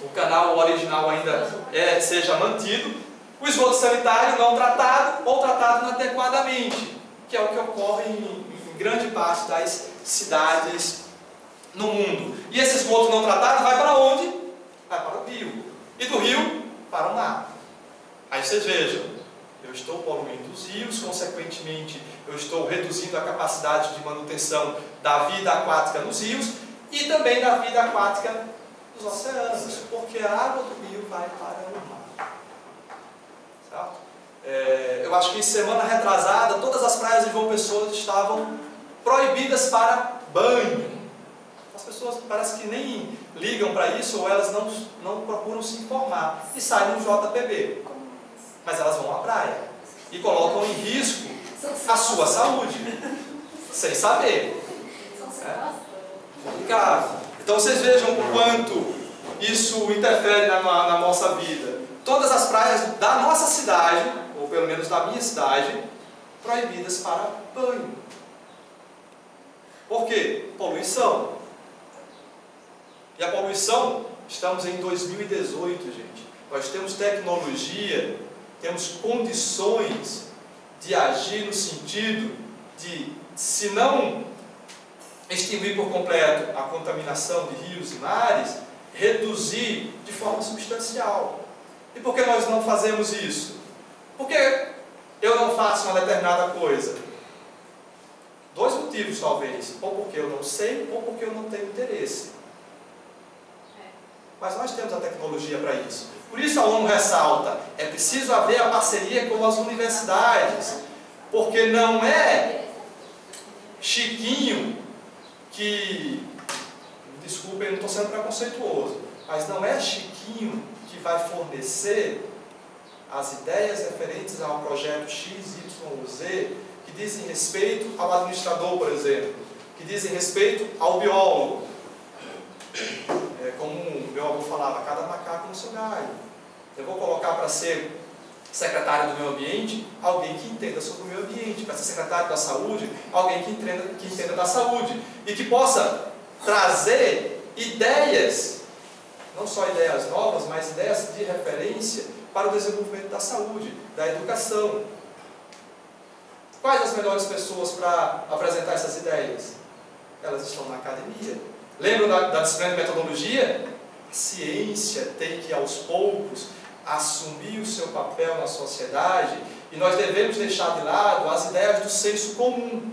o canal original ainda seja mantido. O esgoto sanitário não tratado ou tratado inadequadamente, que é o que ocorre em grande parte das cidades no mundo. E esse esgoto não tratado vai para onde? Vai para o rio. E do rio para o mar. Aí vocês vejam, eu estou poluindo os rios, consequentemente eu estou reduzindo a capacidade de manutenção da vida aquática nos rios e também da vida aquática dos oceanos, porque a água do rio vai para o mar. Certo? Eu acho que semana retrasada, todas as praias de João Pessoa estavam proibidas para banho. As pessoas parece que nem ligam para isso, ou elas não procuram se informar e saem no JPB. Mas elas vão à praia e colocam em risco a sua saúde, sem saber. Complicado. Então vocês vejam o quanto isso interfere na nossa vida. Todas as praias da nossa cidade, ou pelo menos da minha cidade, proibidas para banho. Por quê? Poluição. E a poluição, estamos em 2018, gente. Nós temos tecnologia, temos condições de agir no sentido de, se não extinguir por completo a contaminação de rios e mares, reduzir de forma substancial. E por que nós não fazemos isso? Por que eu não faço uma determinada coisa? Dois motivos, talvez. Ou porque eu não sei, ou porque eu não tenho interesse. Mas nós temos a tecnologia para isso. Por isso a ONU ressalta, é preciso haver a parceria com as universidades. Porque não é Chiquinho que, desculpem, não estou sendo preconceituoso, mas não é Chiquinho que vai fornecer as ideias referentes ao projeto X, Y ou Z, que dizem respeito ao administrador, por exemplo, que dizem respeito ao biólogo. Como o meu avô falava, cada macaco no seu galho. Eu vou colocar para ser secretário do meio ambiente alguém que entenda sobre o meio ambiente, para ser secretário da saúde alguém que entenda da saúde e que possa trazer ideias, não só ideias novas, mas ideias de referência para o desenvolvimento da saúde, da educação. Quais as melhores pessoas para apresentar essas ideias? Elas estão na academia. Lembram da disciplina de metodologia? A ciência tem que, aos poucos, assumir o seu papel na sociedade e nós devemos deixar de lado as ideias do senso comum.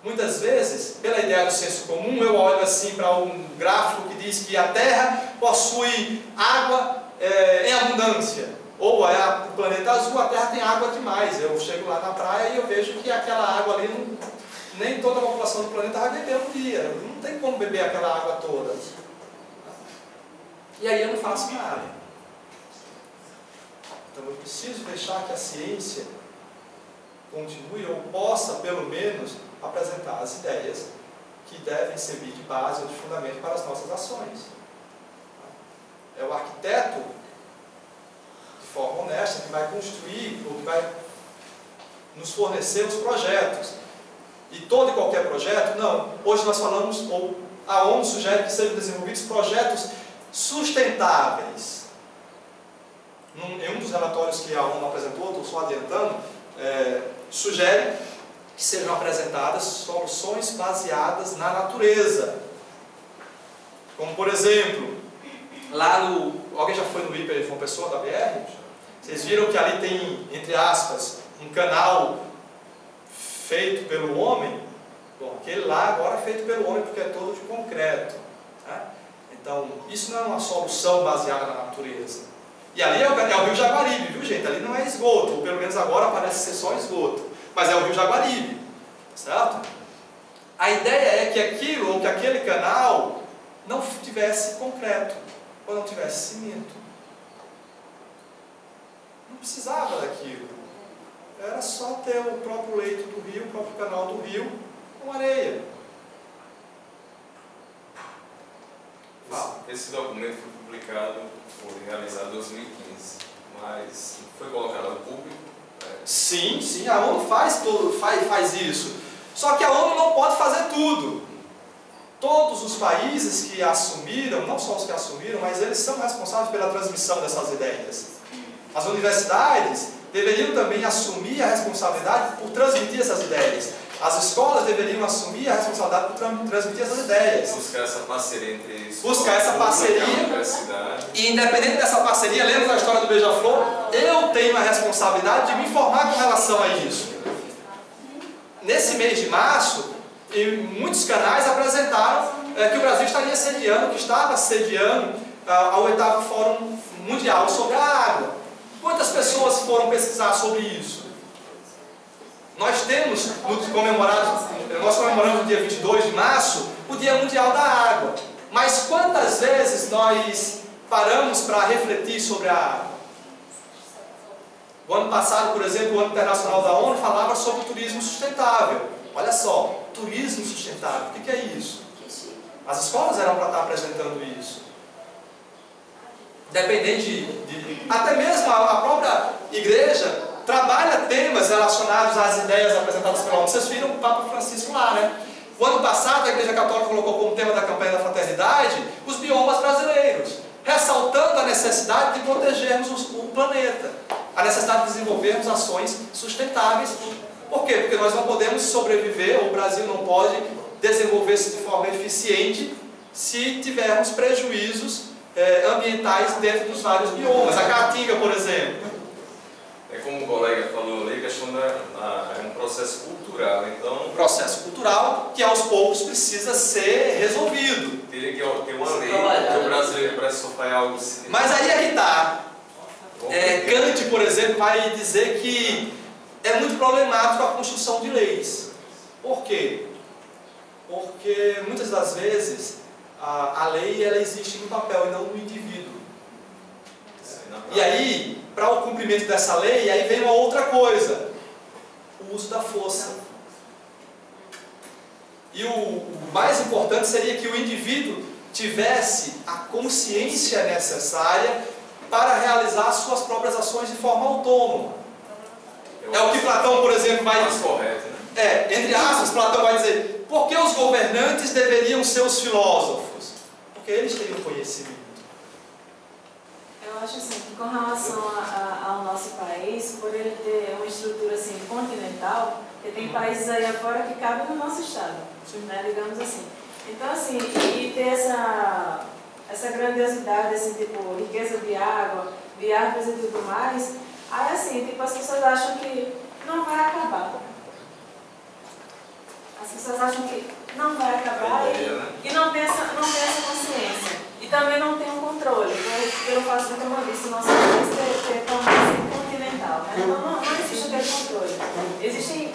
Muitas vezes, pela ideia do senso comum, eu olho assim para um gráfico que diz que a Terra possui água em abundância, ou o planeta azul, a Terra tem água demais. Eu chego lá na praia e eu vejo que aquela água ali, nem toda a população do planeta vai beber um dia, não tem como beber aquela água toda. E aí eu não faço nada. Então eu preciso deixar que a ciência continue, ou possa, pelo menos, apresentar as ideias que devem servir de base ou de fundamento para as nossas ações. É o arquiteto, de forma honesta, que vai construir, ou que vai nos fornecer os projetos. E todo e qualquer projeto, não. Hoje nós falamos, ou a ONU sugere que sejam desenvolvidos projetos sustentáveis. Em um dos relatórios que a ONU apresentou, estou só adiantando, sugere que sejam apresentadas soluções baseadas na natureza. Como, por exemplo, lá no... Alguém já foi no Hiper de João Pessoa, da BR? Vocês viram que ali tem, entre aspas, um canal feito pelo homem? Bom, aquele lá agora é feito pelo homem porque é todo de concreto. Né? Então, isso não é uma solução baseada na natureza. E ali é o Rio Jaguaribe, viu, gente? Ali não é esgoto, ou pelo menos agora parece ser só esgoto. Mas é o Rio Jaguaribe, certo? A ideia é que aquilo, ou que aquele canal, não tivesse concreto, ou não tivesse cimento. Não precisava daquilo. Era só ter o próprio leito do rio, o próprio canal do rio, com areia. Esse documento foi publicado, foi realizado em 2015, mas foi colocado ao público? Sim, a ONU faz isso. Só que a ONU não pode fazer tudo. Todos os países que assumiram, não só os que assumiram, mas eles são responsáveis pela transmissão dessas ideias. As universidades deveriam também assumir a responsabilidade por transmitir essas ideias. As escolas deveriam assumir a responsabilidade por transmitir essas ideias. Buscar essa parceria entre isso. Buscar essa parceria. E independente dessa parceria, lembra da história do Beija-Flor? Eu tenho a responsabilidade de me informar com relação a isso. Nesse mês de março, muitos canais apresentaram que o Brasil estaria sediando, que estava sediando ao 8º Fórum Mundial sobre a Água. Quantas pessoas foram pesquisar sobre isso? Nós comemoramos no dia 22 de março o Dia Mundial da Água. Mas quantas vezes nós paramos para refletir sobre a água? O ano passado, por exemplo, o Ano Internacional da ONU falava sobre o turismo sustentável. Olha só, turismo sustentável, o que é isso? As escolas eram para estar apresentando isso. Dependente até mesmo a própria igreja trabalha temas relacionados às ideias apresentadas pela ONU. Vocês viram o Papa Francisco lá, né? O ano passado a Igreja Católica colocou como tema da campanha da fraternidade os biomas brasileiros, ressaltando a necessidade de protegermos o planeta, a necessidade de desenvolvermos ações sustentáveis. Por quê? Porque nós não podemos sobreviver, ou o Brasil não pode desenvolver-se de forma eficiente se tivermos prejuízos ambientais dentro dos vários biomas. A Caatinga, por exemplo. É como o colega falou ali, a questão é um processo cultural, então... Um processo cultural que aos poucos precisa ser resolvido. Teria que ter uma lei que o brasileiro parece só faz algo assim. Mas aí é que está. Kant, por exemplo, vai dizer que é muito problemático a construção de leis. Por quê? Porque muitas das vezes a lei ela existe no papel e não no indivíduo. E aí, para o cumprimento dessa lei, aí vem uma outra coisa: o uso da força. E o mais importante seria que o indivíduo tivesse a consciência necessária para realizar suas próprias ações de forma autônoma. É o que Platão, por exemplo, vai dizer. Correto, né? Entre aspas, Platão vai dizer: por que os governantes deveriam ser os filósofos? Porque eles teriam conhecimento. Eu acho assim que com relação ao nosso país, por ele ter uma estrutura assim continental, porque tem países aí afora que cabem no nosso estado, né, digamos assim. Então assim, e ter essa grandiosidade, assim, tipo, riqueza de água, de árvores e tudo mais, aí assim, tipo, as pessoas acham que não vai acabar. As pessoas acham que não vai acabar e não tem essa consciência. E também não tem um controle, pelo fato de, como eu disse, o nosso país ter tão continental, né? Então não existe aquele controle. Existem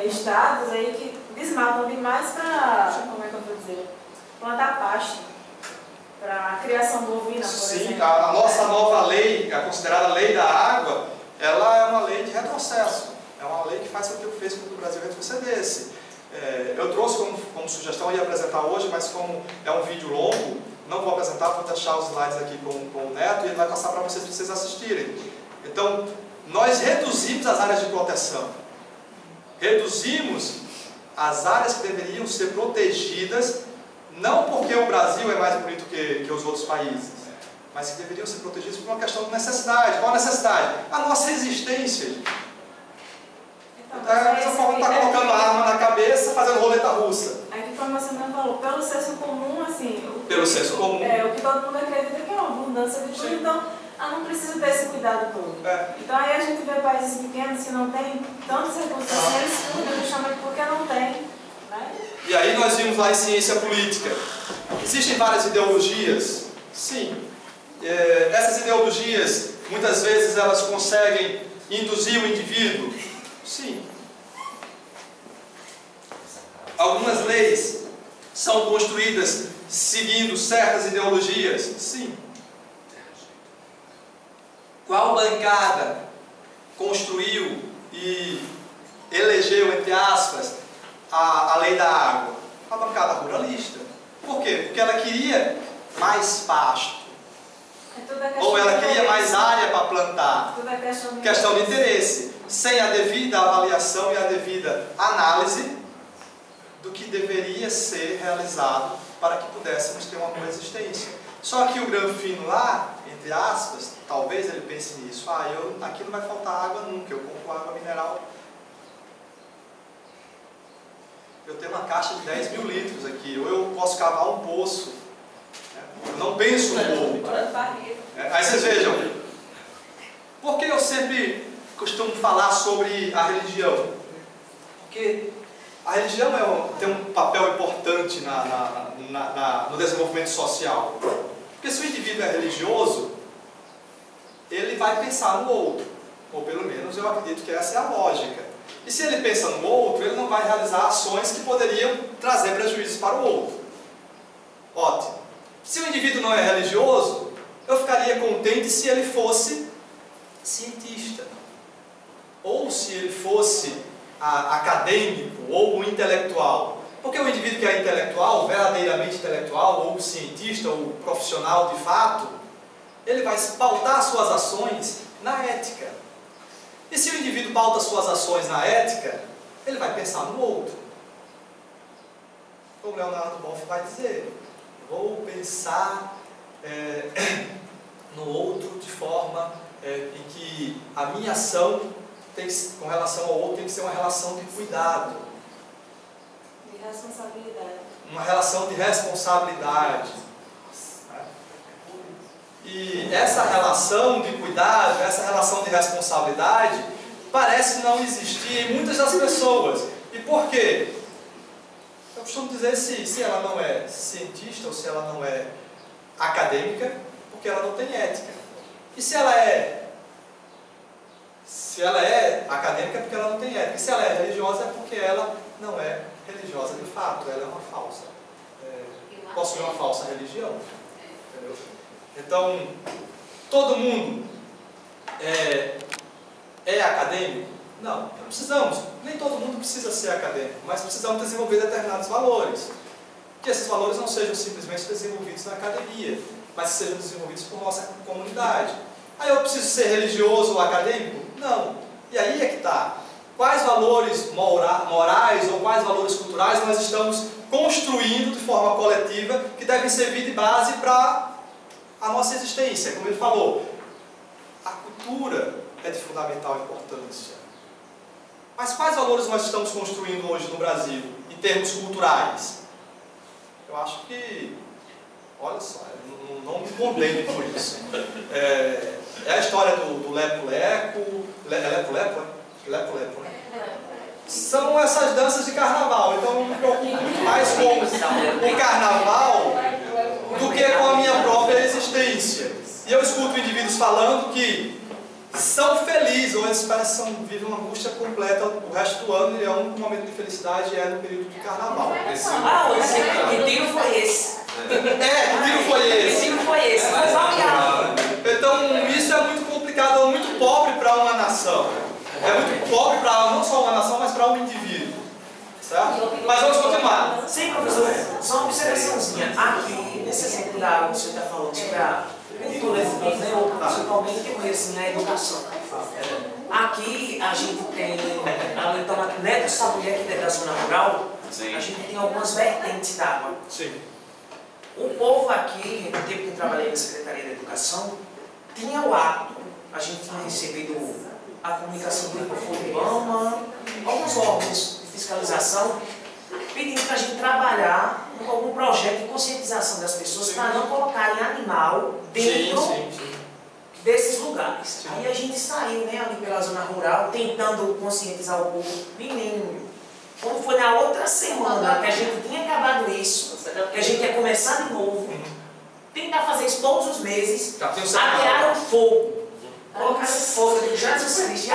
estados aí que desmatam demais para, como é que eu vou dizer, plantar pasto, para criação bovina, por exemplo. Sim, a nossa nova lei, a considerada lei da água, ela é uma lei de retrocesso. É uma lei que faz com que o Brasil retrocedesse. Eu trouxe como sugestão, eu ia apresentar hoje, mas como é um vídeo longo, não vou apresentar, vou deixar os slides aqui com o Neto e ele vai passar para vocês assistirem. Então, nós reduzimos as áreas de proteção. Reduzimos as áreas que deveriam ser protegidas, não porque o Brasil é mais bonito que os outros países, mas que deveriam ser protegidas por uma questão de necessidade. Qual a necessidade? A nossa existência. Essa forma está colocando a arma na cabeça, fazendo roleta russa. Aí, como você mesmo falou, pelo senso comum, assim... Pelo senso comum. O que todo mundo acredita que é uma abundância de tudo, então não precisa ter esse cuidado todo. Então aí a gente vê países pequenos que não têm tantos recursos assim, eles cuidam justamente porque não tem. Né? E aí nós vimos lá em ciência política. Existem várias ideologias? Sim. Essas ideologias, muitas vezes, elas conseguem induzir o indivíduo? Sim. Algumas leis são construídas seguindo certas ideologias? Sim. Qual bancada construiu e elegeu, entre aspas, a lei da água? A bancada ruralista. Por quê? Porque ela queria mais pasto. Ou ela queria mais área para plantar. Questão de interesse. Sem a devida avaliação e a devida análise do que deveria ser realizado para que pudéssemos ter uma coexistência. Só que o granfino lá, entre aspas, talvez ele pense nisso: aqui não vai faltar água nunca, eu compro água mineral. Eu tenho uma caixa de 10 mil litros aqui, ou eu posso cavar um poço. Eu não penso no povo. Aí vocês vejam, por que eu sempre costumo falar sobre a religião? Porque a religião tem um papel importante no desenvolvimento social. Porque se o indivíduo é religioso, ele vai pensar no outro. Ou pelo menos eu acredito que essa é a lógica. E se ele pensa no outro, ele não vai realizar ações que poderiam trazer prejuízos para o outro. Ótimo. Se o indivíduo não é religioso, eu ficaria contente se ele fosse cientista. Ou se ele fosse acadêmico ou intelectual. Porque o indivíduo que é intelectual, verdadeiramente intelectual, ou cientista, ou profissional de fato, ele vai pautar suas ações na ética. E se o indivíduo pauta suas ações na ética, ele vai pensar no outro. Como Leonardo Boff vai dizer, vou pensar no outro de forma em que a minha ação com relação ao outro tem que ser uma relação de cuidado. De responsabilidade. Uma relação de responsabilidade. E essa relação de cuidado, essa relação de responsabilidade, parece não existir em muitas das pessoas. E por quê? Eu costumo dizer se ela não é cientista ou se ela não é acadêmica, porque ela não tem ética. E se ela é acadêmica, é porque ela não tem ética. E se ela é religiosa, é porque ela não é religiosa de fato. Ela é uma falsa. Possui uma falsa religião. Entendeu? Então, todo mundo é acadêmico? Não precisamos. Nem todo mundo precisa ser acadêmico, mas precisamos desenvolver determinados valores. Que esses valores não sejam simplesmente desenvolvidos na academia, mas que sejam desenvolvidos por nossa comunidade. Aí eu preciso ser religioso ou acadêmico? Não. E aí é que está. Quais valores morais ou quais valores culturais nós estamos construindo de forma coletiva que devem servir de base para a nossa existência? Como ele falou, a cultura é de fundamental importância. Mas quais valores nós estamos construindo hoje no Brasil, em termos culturais? Eu acho que, olha só, não me condene por isso. É a história do Lepo-Lepo, Lepo-Lepo, né? São essas danças de carnaval. Então eu me preocupo muito mais com o carnaval do que com a minha própria existência. E eu escuto indivíduos falando que são felizes, ou eles parecem vivem uma angústia completa o resto do ano, e o único momento de felicidade é no período de carnaval. Que tiro foi esse? Que tiro foi esse? Que tiro foi esse? Então isso é muito complicado, é muito pobre para uma nação. É muito pobre para não só uma nação, mas para um indivíduo. Certo? Mas vamos continuar. Sim, professor. Só uma observaçãozinha. Aqui, nesse exemplo da água que você está falando sobre a cultura, ou principalmente que eu conheço na educação. Aqui a gente tem, então, nessa mulher aqui da zona rural, a gente tem algumas vertentes d'água. Sim. O povo aqui, no tempo que eu trabalhei na Secretaria da Educação, tinha o hábito, a gente tinha recebido a comunicação do IBAMA, alguns órgãos de fiscalização, pedindo para a gente trabalhar com algum projeto de conscientização das pessoas para não colocarem animal dentro desses lugares. Aí a gente saiu, né, ali pela zona rural, tentando conscientizar o povo. Menino, como foi na outra semana que a gente tinha acabado isso, que a gente ia começar de novo, tentar fazer isso todos os meses, atearam fogo. Colocaram fogo de Jesus Cristo,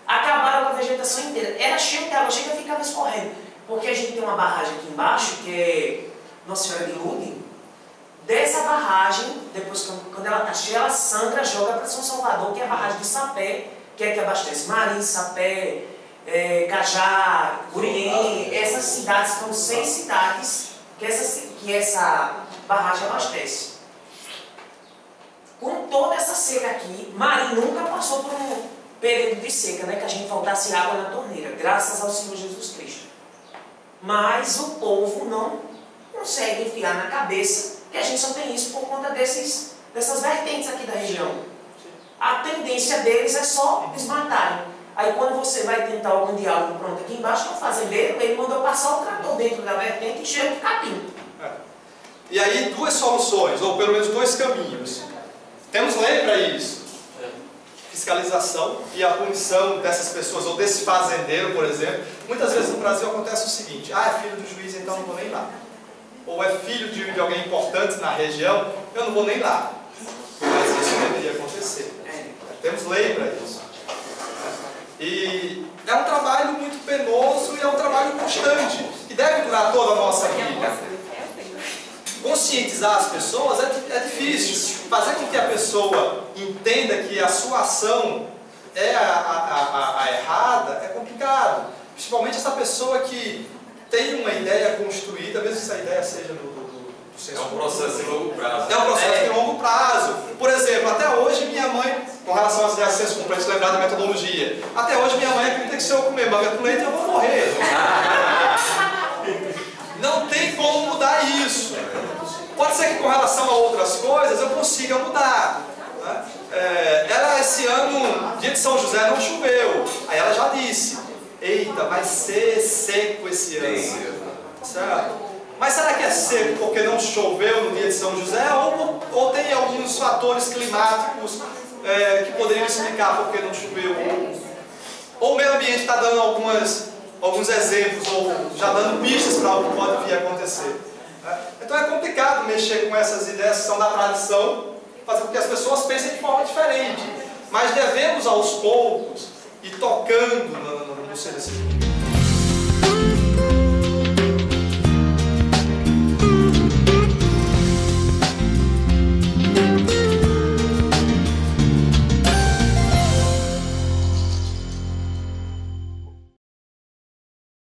acabaram com a vegetação inteira. Era cheio de água, chega e ficava escorrendo. Porque a gente tem uma barragem aqui embaixo, que é Nossa Senhora de Lourdes. Dessa barragem, depois quando ela está cheia, ela sangra, joga para São Salvador, que é a barragem de Sapé, que é que abastece Marim, Sapé, Cajá, Gurien. Essas cidades, são 6 cidades que essa barragem abastece. Com toda essa seca aqui, Marim nunca passou por um período de seca, né, que a gente faltasse água na torneira, graças ao Senhor Jesus Cristo. Mas o povo não consegue enfiar na cabeça que a gente só tem isso por conta dessas vertentes aqui da região. A tendência deles é só desmatarem. Aí quando você vai tentar algum diálogo pronto aqui embaixo, o fazendeiro, ele mandou passar o trator dentro da vertente e cheio de capim. E aí 2 soluções, ou pelo menos 2 caminhos. Temos lei para isso. Fiscalização e a punição dessas pessoas, ou desse fazendeiro, por exemplo. Muitas vezes no Brasil acontece o seguinte: é filho do juiz, então não vou nem lá. ou é filho de alguém importante na região, eu não vou nem lá. Mas isso deveria acontecer. Temos lei para isso. E é um trabalho muito penoso e é um trabalho constante, que deve durar toda a nossa vida. Conscientizar as pessoas é difícil. Fazer com que a pessoa entenda que a sua ação é a errada é complicado. Principalmente essa pessoa que tem uma ideia construída, mesmo que essa ideia seja do senso. É um processo de longo prazo. É um processo de longo prazo. Por exemplo, até hoje minha mãe, com relação às ideias de senso complexo, lembrar da metodologia, até hoje minha mãe acredita que se eu comer manga com leite eu vou morrer. Não tem como mudar isso. Pode ser que com relação a outras coisas eu consiga mudar. Né? Ela esse ano, dia de São José, não choveu. Aí ela já disse, eita, vai ser seco esse ano. Certo? Mas será que é seco porque não choveu no dia de São José? Ou tem alguns fatores climáticos que poderiam explicar por que não choveu? Ou o meio ambiente está dando alguns exemplos, ou já dando pistas para o que pode vir a acontecer. Então é complicado mexer com essas ideias que são da tradição, fazer com que as pessoas pensem de forma diferente. Mas devemos aos poucos ir tocando no ser